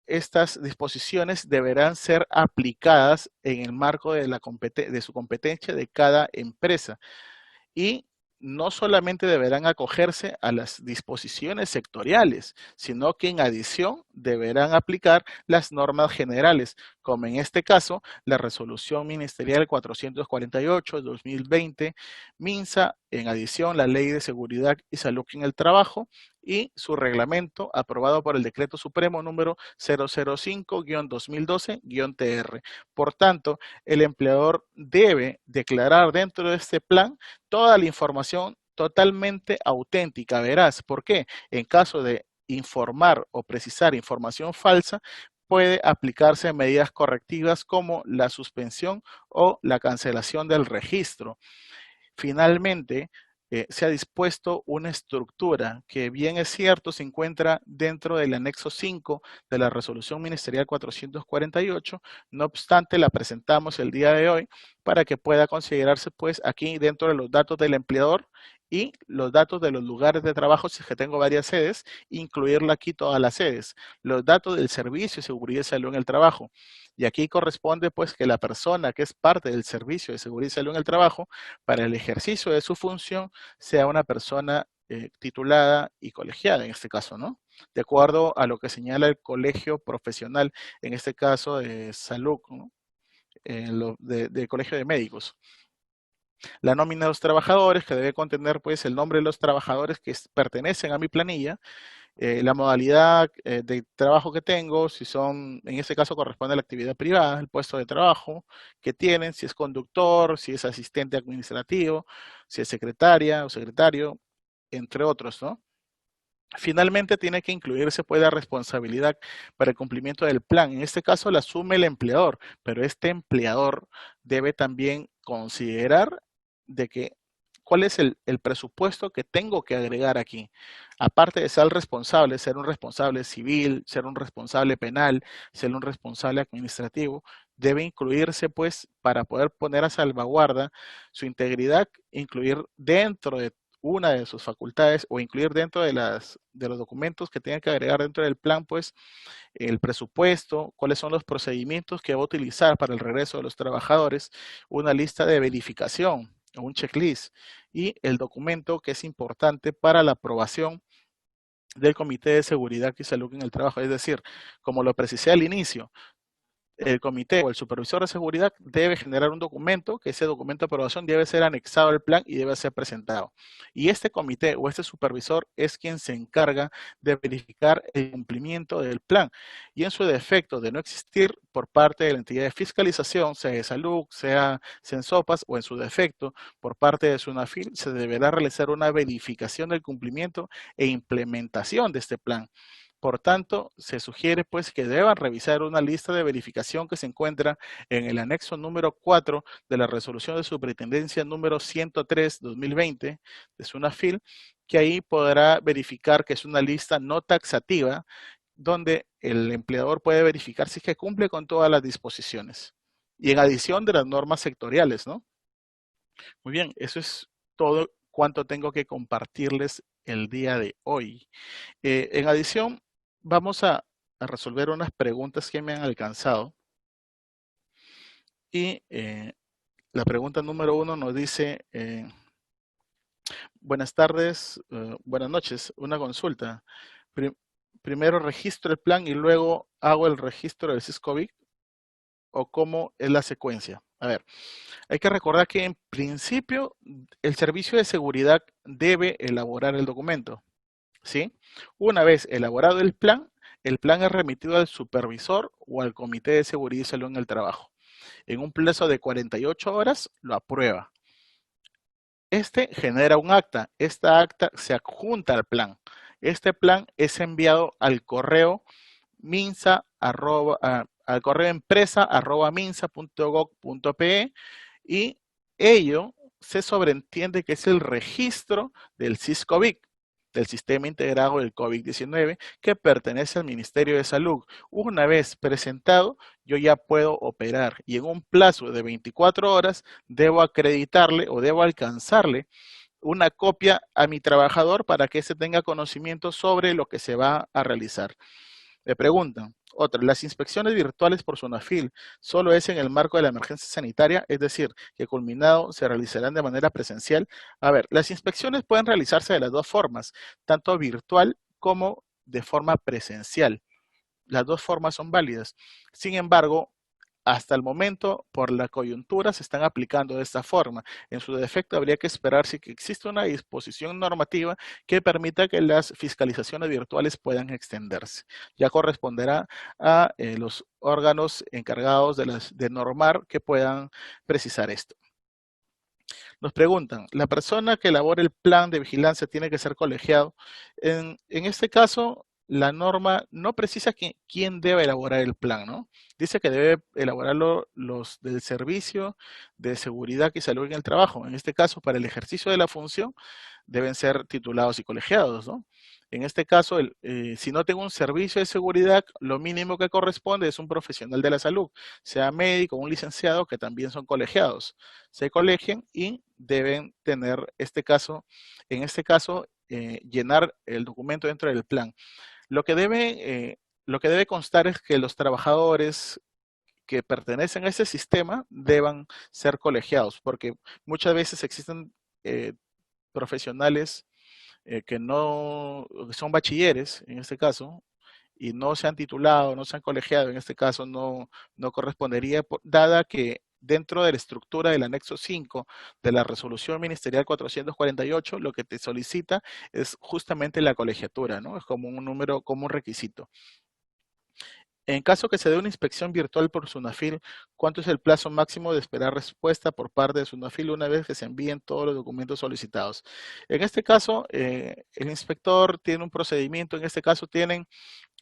A: estas disposiciones deberán ser aplicadas en el marco de su competencia de cada empresa y no solamente deberán acogerse a las disposiciones sectoriales, sino que en adición deberán aplicar las normas generales, como en este caso la Resolución Ministerial 448-2020, MINSA, en adición la Ley de Seguridad y Salud en el Trabajo y su reglamento aprobado por el Decreto Supremo número 005-2012-TR. Por tanto, el empleador debe declarar dentro de este plan toda la información totalmente auténtica, veraz. ¿Por qué? En caso de informar o precisar información falsa, puede aplicarse medidas correctivas como la suspensión o la cancelación del registro. Finalmente, se ha dispuesto una estructura que, bien es cierto, se encuentra dentro del anexo 5 de la resolución ministerial 448. No obstante, la presentamos el día de hoy para que pueda considerarse pues aquí dentro de los datos del empleador y los datos de los lugares de trabajo, si es que tengo varias sedes, incluirla aquí todas las sedes. Los datos del servicio de seguridad y salud en el trabajo. Y aquí corresponde pues que la persona que es parte del servicio de seguridad y salud en el trabajo, para el ejercicio de su función, sea una persona titulada y colegiada en este caso, ¿no? De acuerdo a lo que señala el colegio profesional, en este caso de salud, ¿no? De colegio de médicos. La nómina de los trabajadores, que debe contener pues el nombre de los trabajadores que pertenecen a mi planilla, la modalidad de trabajo que tengo, si son, en este caso corresponde a la actividad privada, el puesto de trabajo que tienen, si es conductor, si es asistente administrativo, si es secretaria o secretario, entre otros, ¿no? Finalmente tiene que incluirse pues la responsabilidad para el cumplimiento del plan. En este caso la asume el empleador, pero este empleador debe también considerar de que cuál es el presupuesto que tengo que agregar aquí. Aparte de ser un responsable civil, ser un responsable penal, ser un responsable administrativo, debe incluirse pues para poder poner a salvaguarda su integridad, incluir dentro de una de sus facultades o incluir dentro de los documentos que tenga que agregar dentro del plan, pues el presupuesto, cuáles son los procedimientos que va a utilizar para el regreso de los trabajadores, una lista de verificación, un checklist y el documento que es importante para la aprobación del Comité de Seguridad y Salud en el Trabajo. Es decir, como lo precisé al inicio, el comité o el supervisor de seguridad debe generar un documento, que ese documento de aprobación debe ser anexado al plan y debe ser presentado. Y este comité o este supervisor es quien se encarga de verificar el cumplimiento del plan. Y en su defecto de no existir por parte de la entidad de fiscalización, sea de salud, sea Sensopas, o en su defecto por parte de SUNAFIL, se deberá realizar una verificación del cumplimiento e implementación de este plan. Por tanto, se sugiere pues que deban revisar una lista de verificación que se encuentra en el anexo número 4 de la resolución de superintendencia número 103/2020 de SUNAFIL, que ahí podrá verificar que es una lista no taxativa donde el empleador puede verificar si es que cumple con todas las disposiciones. Y en adición de las normas sectoriales, ¿no? Muy bien, eso es todo cuanto tengo que compartirles el día de hoy. En adición, vamos a resolver unas preguntas que me han alcanzado. Y la pregunta número 1 nos dice, buenas tardes, buenas noches, una consulta. Primero registro el plan y luego hago el registro del SISCOVID, o cómo es la secuencia. A ver, hay que recordar que en principio el servicio de seguridad debe elaborar el documento, ¿sí? Una vez elaborado el plan es remitido al supervisor o al comité de seguridad y salud en el trabajo. En un plazo de 48 horas lo aprueba. Este genera un acta. Esta acta se adjunta al plan. Este plan es enviado al correo minsa al correo empresa@minsa.gov.pe y ello se sobreentiende que es el registro del SISCOVID, del Sistema Integrado del COVID-19, que pertenece al Ministerio de Salud. Una vez presentado, yo ya puedo operar y en un plazo de 24 horas debo acreditarle o debo alcanzarle una copia a mi trabajador para que éste tenga conocimiento sobre lo que se va a realizar. Me preguntan, otra, las inspecciones virtuales por SUNAFIL solo es en el marco de la emergencia sanitaria, es decir, que culminado se realizarán de manera presencial. A ver, las inspecciones pueden realizarse de las dos formas, tanto virtual como de forma presencial. Las dos formas son válidas. Sin embargo, hasta el momento, por la coyuntura, se están aplicando de esta forma. En su defecto, habría que esperar si existe una disposición normativa que permita que las fiscalizaciones virtuales puedan extenderse. Ya corresponderá a los órganos encargados de normar que puedan precisar esto. Nos preguntan, ¿la persona que elabore el plan de vigilancia tiene que ser colegiado? En este caso, la norma no precisa quién debe elaborar el plan, ¿no? Dice que debe elaborarlo los del Servicio de Seguridad y Salud en el Trabajo. En este caso, para el ejercicio de la función, deben ser titulados y colegiados, ¿no? En este caso, si no tengo un servicio de seguridad, lo mínimo que corresponde es un profesional de la salud, sea médico o un licenciado, que también son colegiados. Se colegian y deben tener en este caso, llenar el documento dentro del plan. Lo que debe constar es que los trabajadores que pertenecen a ese sistema deban ser colegiados, porque muchas veces existen profesionales que no que son bachilleres, en este caso, y no se han titulado, no se han colegiado, en este caso no correspondería, dada que dentro de la estructura del anexo 5 de la resolución ministerial 448, lo que te solicita es justamente la colegiatura, ¿no? Es como un número, como un requisito. En caso que se dé una inspección virtual por SUNAFIL, ¿cuánto es el plazo máximo de esperar respuesta por parte de SUNAFIL una vez que se envíen todos los documentos solicitados? En este caso, el inspector tiene un procedimiento, en este caso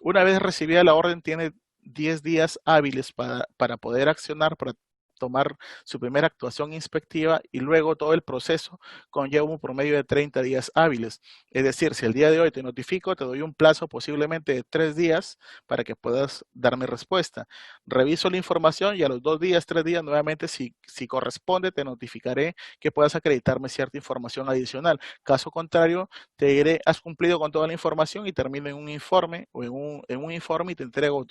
A: una vez recibida la orden, tiene 10 días hábiles para poder accionar, para tomar su primera actuación inspectiva, y luego todo el proceso conlleva un promedio de 30 días hábiles. Es decir, si el día de hoy te notifico, te doy un plazo posiblemente de 3 días para que puedas darme respuesta. Reviso la información y a los 2 días, 3 días, nuevamente, si corresponde, te notificaré que puedas acreditarme cierta información adicional. Caso contrario, te diré, has cumplido con toda la información, y termino en un informe o en un informe y te entrego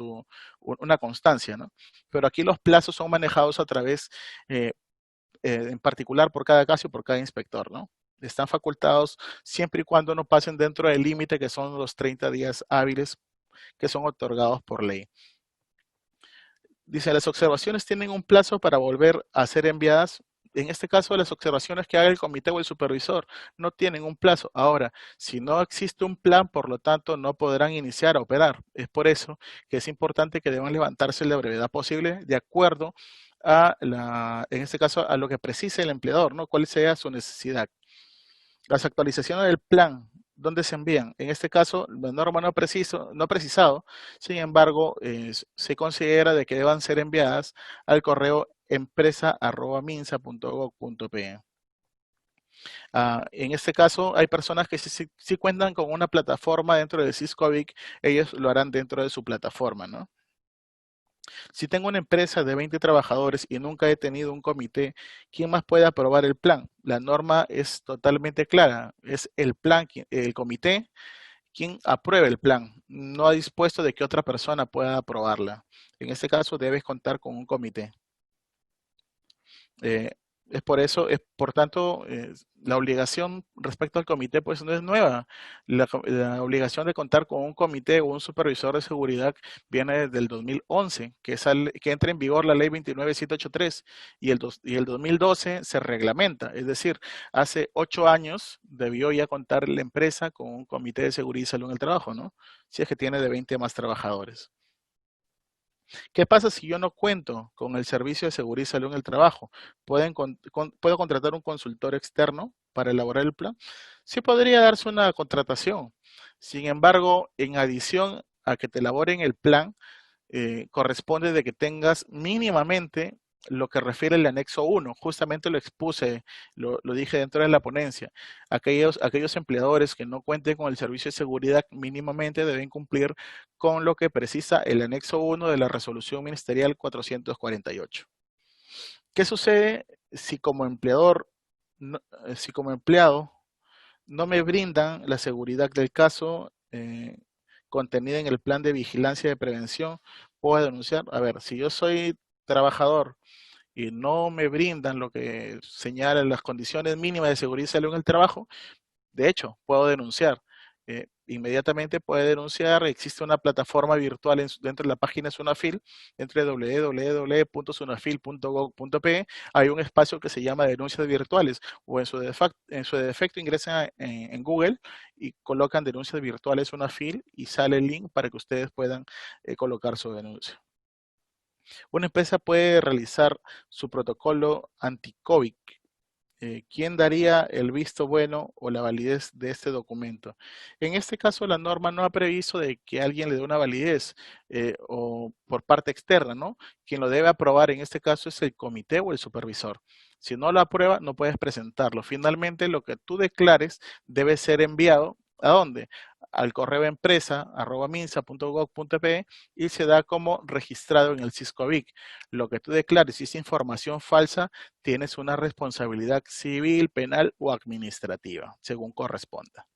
A: una constancia, ¿no? Pero aquí los plazos son manejados a través, en particular por cada caso y por cada inspector, ¿no? Están facultados siempre y cuando no pasen dentro del límite que son los 30 días hábiles que son otorgados por ley. Dice, las observaciones tienen un plazo para volver a ser enviadas. En este caso, las observaciones que haga el comité o el supervisor no tienen un plazo. Ahora, si no existe un plan, por lo tanto, no podrán iniciar a operar. Es por eso que es importante que deban levantarse la brevedad posible, de acuerdo en este caso, a lo que precise el empleador, ¿no? Cuál sea su necesidad. Las actualizaciones del plan, ¿dónde se envían? En este caso, la norma no ha precisado, sin embargo, se considera de que deban ser enviadas al correo empresa@minsa.gov.pe. En este caso, hay personas que sí cuentan con una plataforma dentro del SysCovic, ellos lo harán dentro de su plataforma, ¿no? Si tengo una empresa de 20 trabajadores y nunca he tenido un comité, ¿quién más puede aprobar el plan? La norma es totalmente clara. Es el plan, el comité, quien apruebe el plan. No ha dispuesto de que otra persona pueda aprobarla. En este caso, debes contar con un comité. Eh, por tanto, la obligación respecto al comité pues no es nueva. La obligación de contar con un comité o un supervisor de seguridad viene desde el 2011, que entra en vigor la ley 29783, y el 2012 se reglamenta. Es decir, hace 8 años debió ya contar la empresa con un comité de seguridad y salud en el trabajo, ¿no? Si es que tiene de 20 más trabajadores. ¿Qué pasa si yo no cuento con el servicio de seguridad y salud en el trabajo? ¿Puedo contratar un consultor externo para elaborar el plan? Sí, podría darse una contratación. Sin embargo, en adición a que te elaboren el plan, corresponde de que tengas mínimamente lo que refiere el anexo 1. Justamente lo expuse, lo dije dentro de la ponencia. Aquellos empleadores que no cuenten con el servicio de seguridad mínimamente deben cumplir con lo que precisa el anexo 1 de la resolución ministerial 448. ¿Qué sucede si como empleador, si como empleado no me brindan la seguridad del caso contenida en el plan de vigilancia de prevención? Puedo denunciar. A ver, si yo soy trabajador y no me brindan lo que señalan las condiciones mínimas de seguridad y salud en el trabajo, de hecho, puedo denunciar. Inmediatamente puede denunciar. Existe una plataforma virtual dentro de la página de SUNAFIL, dentro de www.sunafil.gov.pe. Hay un espacio que se llama denuncias virtuales, o en su defecto ingresan en Google y colocan denuncias virtuales SUNAFIL y sale el link para que ustedes puedan colocar su denuncia. Una empresa puede realizar su protocolo anti-COVID ¿quién daría el visto bueno o la validez de este documento? En este caso, la norma no ha previsto de que alguien le dé una validez o por parte externa, ¿no? Quien lo debe aprobar en este caso es el comité o el supervisor. Si no lo aprueba, no puedes presentarlo. Finalmente, lo que tú declares debe ser enviado ¿a dónde? Al correo empresa@minsa.gov.pe y se da como registrado en el Siscovic. Lo que tú declares, si es información falsa, tienes una responsabilidad civil, penal o administrativa, según corresponda.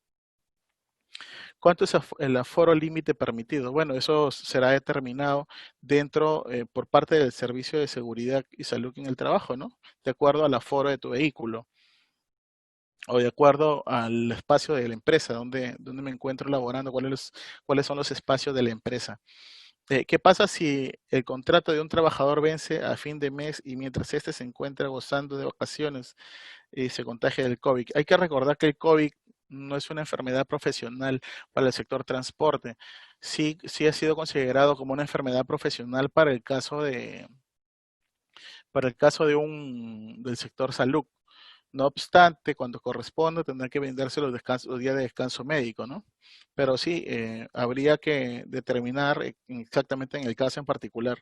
A: ¿Cuánto es el aforo límite permitido? Bueno, eso será determinado dentro por parte del Servicio de Seguridad y Salud en el trabajo, ¿no? De acuerdo al aforo de tu vehículo o de acuerdo al espacio de la empresa donde me encuentro laborando, cuáles son los espacios de la empresa. ¿Qué pasa si el contrato de un trabajador vence a fin de mes y mientras éste se encuentra gozando de vacaciones y se contagia del COVID? Hay que recordar que el COVID no es una enfermedad profesional para el sector transporte. Sí, sí ha sido considerado como una enfermedad profesional para el caso del sector salud. No obstante, cuando corresponda, tendrá que brindarse los días de descanso médico, ¿no? Pero sí, habría que determinar exactamente en el caso en particular.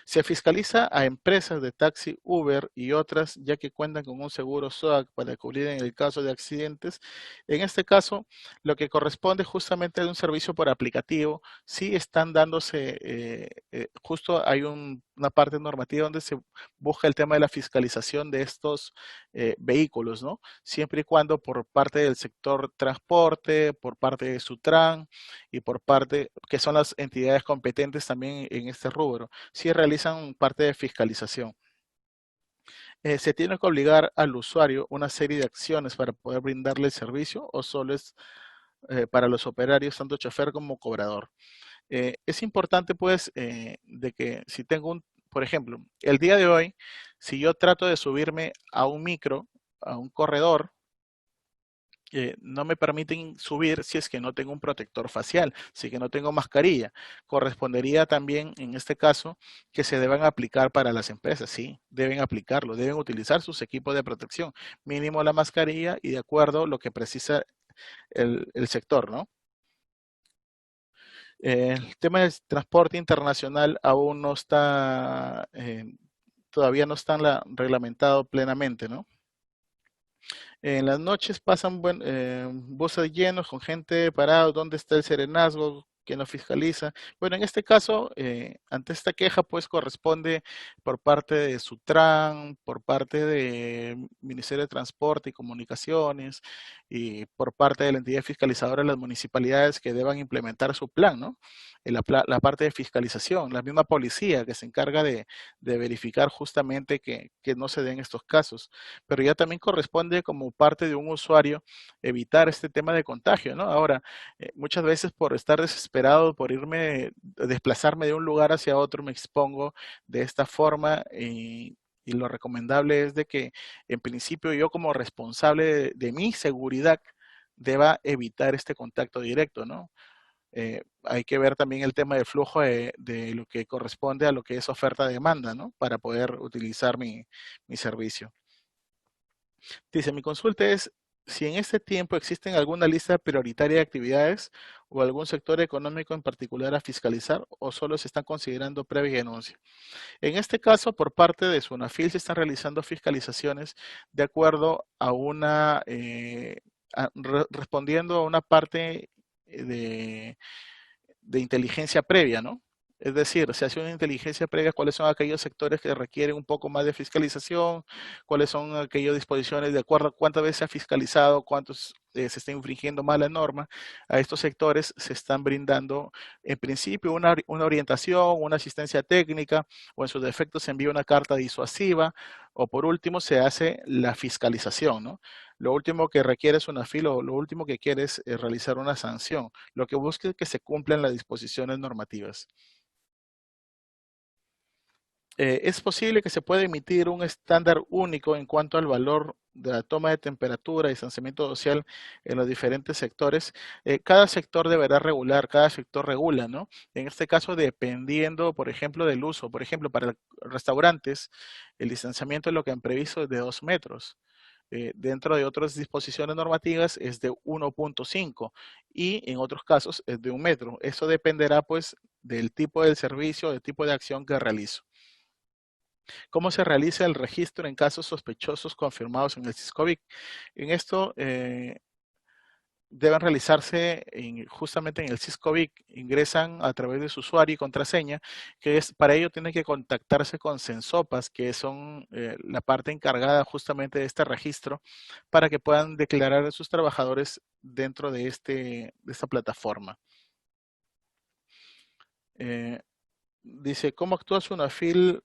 A: Se fiscaliza a empresas de taxi, Uber y otras, ya que cuentan con un seguro SOAC para cubrir en el caso de accidentes. En este caso, lo que corresponde justamente a un servicio por aplicativo, sí están dándose, justo hay una parte normativa donde se busca el tema de la fiscalización de estos vehículos, ¿no? Siempre y cuando por parte del sector transporte, por parte de Sutran y por parte, que son las entidades competentes también en este rubro, sí realizan parte de fiscalización. ¿Se tiene que obligar al usuario una serie de acciones para poder brindarle el servicio o solo es para los operarios, tanto chofer como cobrador? Es importante pues de que si tengo por ejemplo, el día de hoy, si yo trato de subirme a un micro, a un corredor, no me permiten subir si es que no tengo un protector facial, si que no tengo mascarilla. Correspondería también, en este caso, que se deban aplicar para las empresas, sí, deben aplicarlo, deben utilizar sus equipos de protección, mínimo la mascarilla y de acuerdo a lo que precisa el sector, ¿no? El tema del transporte internacional aún no está, todavía no está reglamentado plenamente, ¿no? En las noches pasan buses llenos con gente parada. ¿Dónde está el serenazgo? ¿Quién lo fiscaliza? Bueno, en este caso, ante esta queja, pues corresponde por parte de Sutran, por parte del Ministerio de Transporte y Comunicaciones y por parte de la entidad fiscalizadora de las municipalidades que deban implementar su plan, ¿no? La parte de fiscalización, la misma policía que se encarga de verificar justamente que no se den estos casos, pero ya también corresponde como parte de un usuario evitar este tema de contagio, ¿no? Ahora, muchas veces por estar desesperado, por desplazarme de un lugar hacia otro, me expongo de esta forma y lo recomendable es de que en principio yo como responsable de mi seguridad deba evitar este contacto directo, ¿no? Hay que ver también el tema del flujo de lo que corresponde a lo que es oferta-demanda, ¿no? Para poder utilizar mi servicio. Dice, mi consulta es si en este tiempo existen alguna lista prioritaria de actividades o algún sector económico en particular a fiscalizar o solo se están considerando previa denuncia. En este caso, por parte de Sunafil se están realizando fiscalizaciones de acuerdo a respondiendo a una parte de inteligencia previa, ¿no? Es decir, se hace una inteligencia previa, cuáles son aquellos sectores que requieren un poco más de fiscalización, cuáles son aquellas disposiciones de acuerdo a cuántas veces se ha fiscalizado, cuántos se está infringiendo mal la norma. A estos sectores se están brindando, en principio, una orientación, una asistencia técnica, o en su defecto se envía una carta disuasiva, o por último se hace la fiscalización, ¿no? Lo último que requiere es una fila, o lo último que quiere es realizar una sanción. Lo que busca es que se cumplan las disposiciones normativas. Es posible que se pueda emitir un estándar único en cuanto al valor de la toma de temperatura y distanciamiento social en los diferentes sectores. Cada sector deberá regular, cada sector regula, ¿no? En este caso, dependiendo, por ejemplo, del uso. Por ejemplo, para restaurantes, el distanciamiento es lo que han previsto es de 2 metros. dentro de otras disposiciones normativas es de 1.5 y en otros casos es de 1 metro. Eso dependerá pues del tipo del servicio, del tipo de acción que realizo. ¿Cómo se realiza el registro en casos sospechosos confirmados en el SISCOVIC? En esto deben realizarse justamente en el SISCOVIC. Ingresan a través de su usuario y contraseña, que es para ello tienen que contactarse con Sensopas, que son la parte encargada justamente de este registro, para que puedan declarar a sus trabajadores dentro de esta plataforma. Dice, ¿cómo actúa Sunafil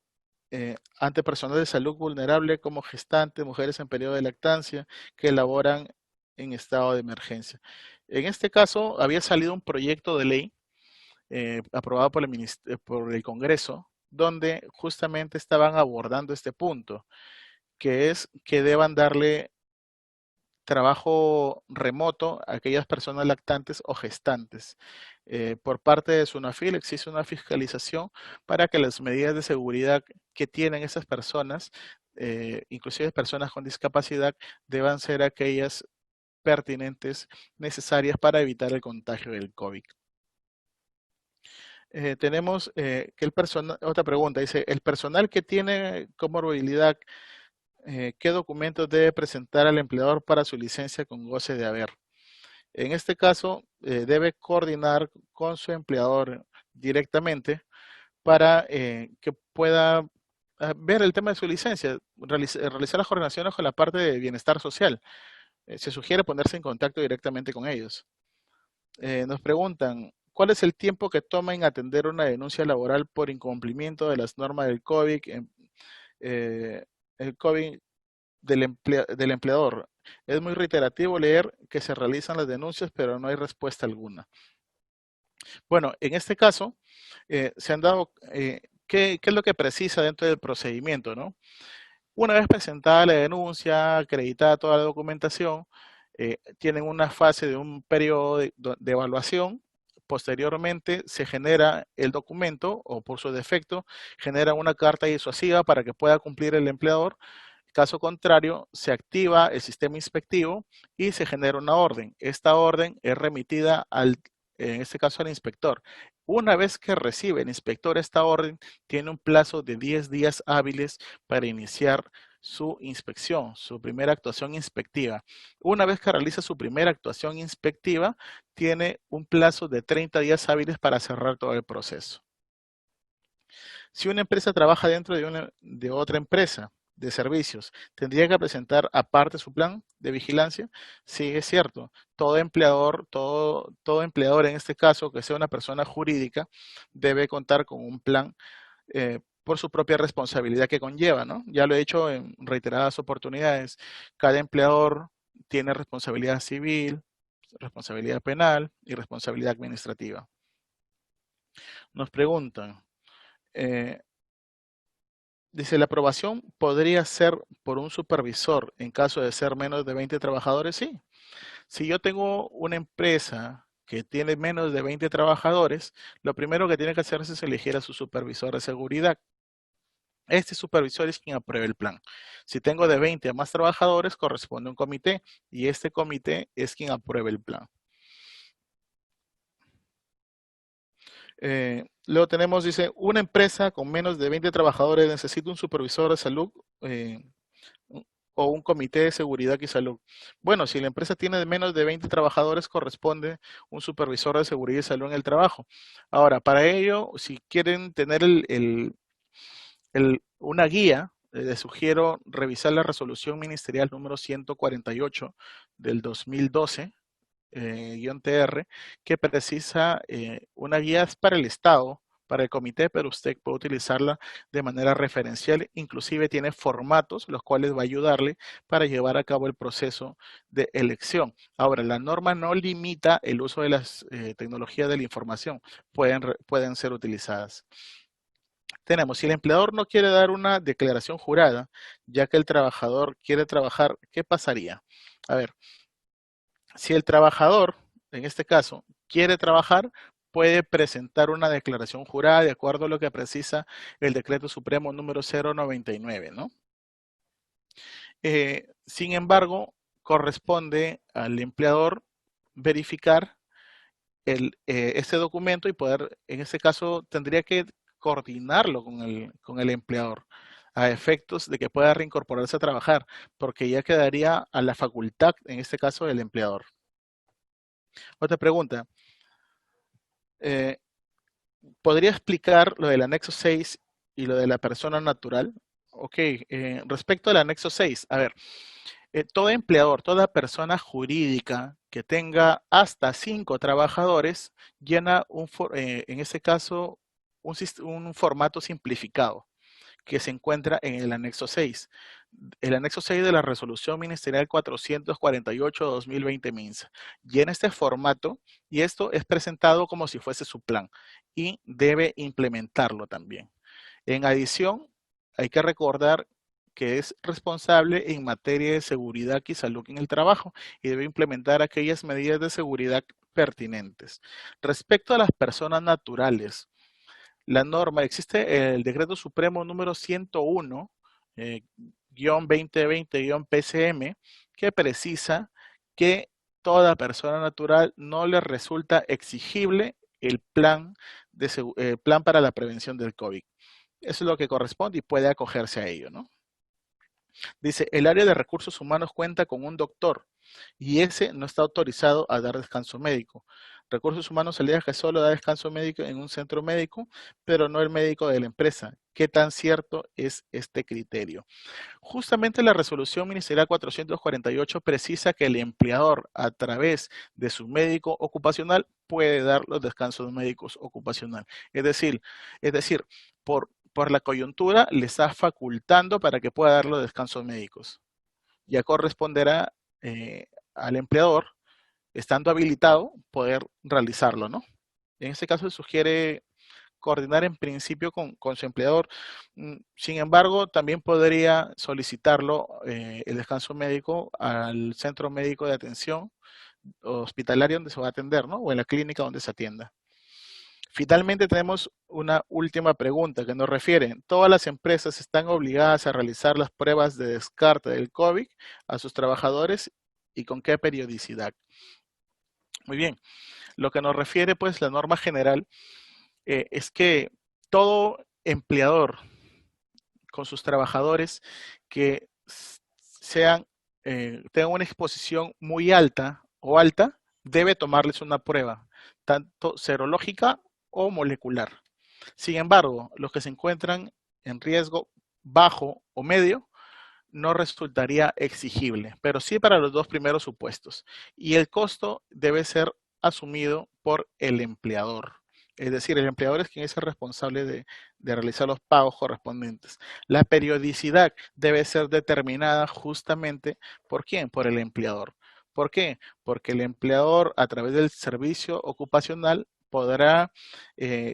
A: ante personal de salud vulnerable como gestantes, mujeres en periodo de lactancia que elaboran en estado de emergencia? En este caso, había salido un proyecto de ley aprobado por el Congreso, donde justamente estaban abordando este punto, que es que deban darle trabajo remoto a aquellas personas lactantes o gestantes. Por parte de Sunafil existe una fiscalización para que las medidas de seguridad que tienen esas personas, inclusive personas con discapacidad, deban ser aquellas pertinentes, necesarias para evitar el contagio del COVID. Tenemos que el personal, otra pregunta, dice, el personal que tiene comorbilidad, ¿qué documentos debe presentar al empleador para su licencia con goce de haber? En este caso, debe coordinar con su empleador directamente para que pueda ver el tema de su licencia, realizar las coordinaciones con la parte de bienestar social. Se sugiere ponerse en contacto directamente con ellos. Nos preguntan, ¿cuál es el tiempo que toma en atender una denuncia laboral por incumplimiento de las normas del COVID, el COVID del empleador? Es muy reiterativo leer que se realizan las denuncias, pero no hay respuesta alguna. Bueno, en este caso, se han dado, ¿qué es lo que precisa dentro del procedimiento, no? Una vez presentada la denuncia, acreditada toda la documentación, tienen una fase de un periodo de evaluación. Posteriormente se genera el documento o por su defecto genera una carta disuasiva para que pueda cumplir el empleador. Caso contrario, se activa el sistema inspectivo y se genera una orden. Esta orden es remitida en este caso al inspector. Una vez que recibe el inspector esta orden, tiene un plazo de 10 días hábiles para iniciar su inspección, su primera actuación inspectiva. Una vez que realiza su primera actuación inspectiva, tiene un plazo de 30 días hábiles para cerrar todo el proceso. Si una empresa trabaja dentro de otra empresa de servicios, ¿tendría que presentar aparte su plan de vigilancia? Sí, es cierto. Todo empleador en este caso, que sea una persona jurídica, debe contar con un plan por su propia responsabilidad que conlleva, ¿no? Ya lo he dicho en reiteradas oportunidades. Cada empleador tiene responsabilidad civil, responsabilidad penal y responsabilidad administrativa. Nos preguntan, dice, la aprobación podría ser por un supervisor en caso de ser menos de 20 trabajadores. Sí. Si yo tengo una empresa que tiene menos de 20 trabajadores, lo primero que tiene que hacerse es elegir a su supervisor de seguridad. Este supervisor es quien aprueba el plan. Si tengo de 20 a más trabajadores, corresponde a un comité y este comité es quien aprueba el plan. Luego tenemos, dice, una empresa con menos de 20 trabajadores necesita un supervisor de salud o un comité de seguridad y salud. Bueno, si la empresa tiene menos de 20 trabajadores, corresponde un supervisor de seguridad y salud en el trabajo. Ahora, para ello, si quieren tener una guía, les sugiero revisar la resolución ministerial número 148 del 2012, -TR, que precisa una guía para el Estado, para el comité, pero usted puede utilizarla de manera referencial, inclusive tiene formatos, los cuales va a ayudarle para llevar a cabo el proceso de elección. Ahora, la norma no limita el uso de las tecnologías de la información, pueden ser utilizadas. Tenemos, si el empleador no quiere dar una declaración jurada, ya que el trabajador quiere trabajar, ¿qué pasaría? A ver, si el trabajador, en este caso, quiere trabajar, puede presentar una declaración jurada de acuerdo a lo que precisa el Decreto Supremo número 099, ¿no? Sin embargo, corresponde al empleador verificar ese documento y poder, en ese caso, tendría que coordinarlo con el empleador a efectos de que pueda reincorporarse a trabajar, porque ya quedaría a la facultad, en este caso, del empleador. Otra pregunta. ¿Podría explicar lo del anexo 6 y lo de la persona natural? Ok, respecto al anexo 6, a ver, todo empleador, toda persona jurídica que tenga hasta 5 trabajadores, llena en ese caso un formato simplificado que se encuentra en el anexo 6. El anexo 6 de la resolución ministerial 448-2020 MINSA. Llena este formato y esto es presentado como si fuese su plan y debe implementarlo también. En adición, hay que recordar que es responsable en materia de seguridad y salud en el trabajo y debe implementar aquellas medidas de seguridad pertinentes. Respecto a las personas naturales, la norma, existe el decreto supremo número 101, 2020-PCM, que precisa que toda persona natural no le resulta exigible el plan para la prevención del COVID. Eso es lo que corresponde y puede acogerse a ello, ¿no? Dice, el área de recursos humanos cuenta con un doctor y ese no está autorizado a dar descanso médico. Recursos humanos alega que solo da descanso médico en un centro médico, pero no el médico de la empresa. ¿Qué tan cierto es este criterio? Justamente la resolución ministerial 448 precisa que el empleador, a través de su médico ocupacional, puede dar los descansos médicos ocupacional. Es decir, por la coyuntura le está facultando para que pueda dar los descansos médicos. Ya corresponderá al empleador, estando habilitado, poder realizarlo, ¿no? En este caso se sugiere coordinar en principio con su empleador. Sin embargo, también podría solicitarlo el descanso médico al centro médico de atención hospitalaria donde se va a atender, ¿no? O en la clínica donde se atienda. Finalmente tenemos una última pregunta que nos refiere. ¿Todas las empresas están obligadas a realizar las pruebas de descarte del COVID a sus trabajadores y con qué periodicidad? Muy bien. Lo que nos refiere, pues, la norma general es que todo empleador con sus trabajadores que tengan una exposición muy alta o alta, debe tomarles una prueba, tanto serológica o molecular. Sin embargo, los que se encuentran en riesgo bajo o medio, no resultaría exigible, pero sí para los dos primeros supuestos. Y el costo debe ser asumido por el empleador. Es decir, el empleador es quien es el responsable de realizar los pagos correspondientes. La periodicidad debe ser determinada justamente por quién, por el empleador. ¿Por qué? Porque el empleador a través del servicio ocupacional podrá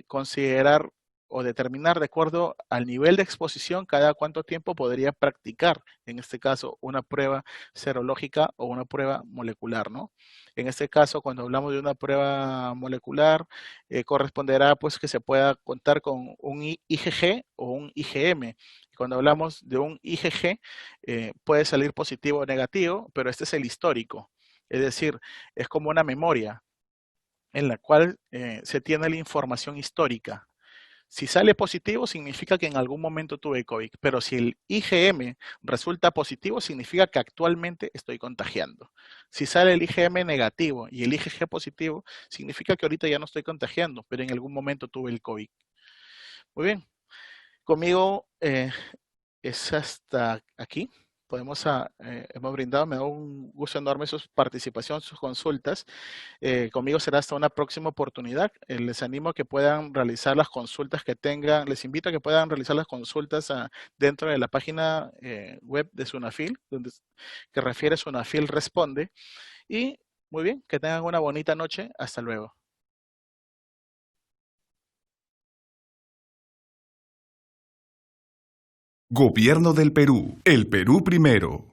A: considerar o determinar de acuerdo al nivel de exposición cada cuánto tiempo podría practicar, en este caso, una prueba serológica o una prueba molecular, ¿no? En este caso, cuando hablamos de una prueba molecular, corresponderá pues que se pueda contar con un IgG o un IgM. Cuando hablamos de un IgG, puede salir positivo o negativo, pero este es el histórico. Es decir, es como una memoria en la cual se tiene la información histórica. Si sale positivo, significa que en algún momento tuve COVID, pero si el IgM resulta positivo, significa que actualmente estoy contagiando. Si sale el IgM negativo y el IgG positivo, significa que ahorita ya no estoy contagiando, pero en algún momento tuve el COVID. Muy bien, conmigo es hasta aquí. Hemos brindado, me da un gusto enorme su participación, sus consultas. Conmigo será hasta una próxima oportunidad. Les animo a que puedan realizar las consultas que tengan, les invito a que puedan realizar las consultas dentro de la página web de Sunafil, que refiere Sunafil Responde. Y muy bien, que tengan una bonita noche. Hasta luego.
B: Gobierno del Perú. El Perú primero.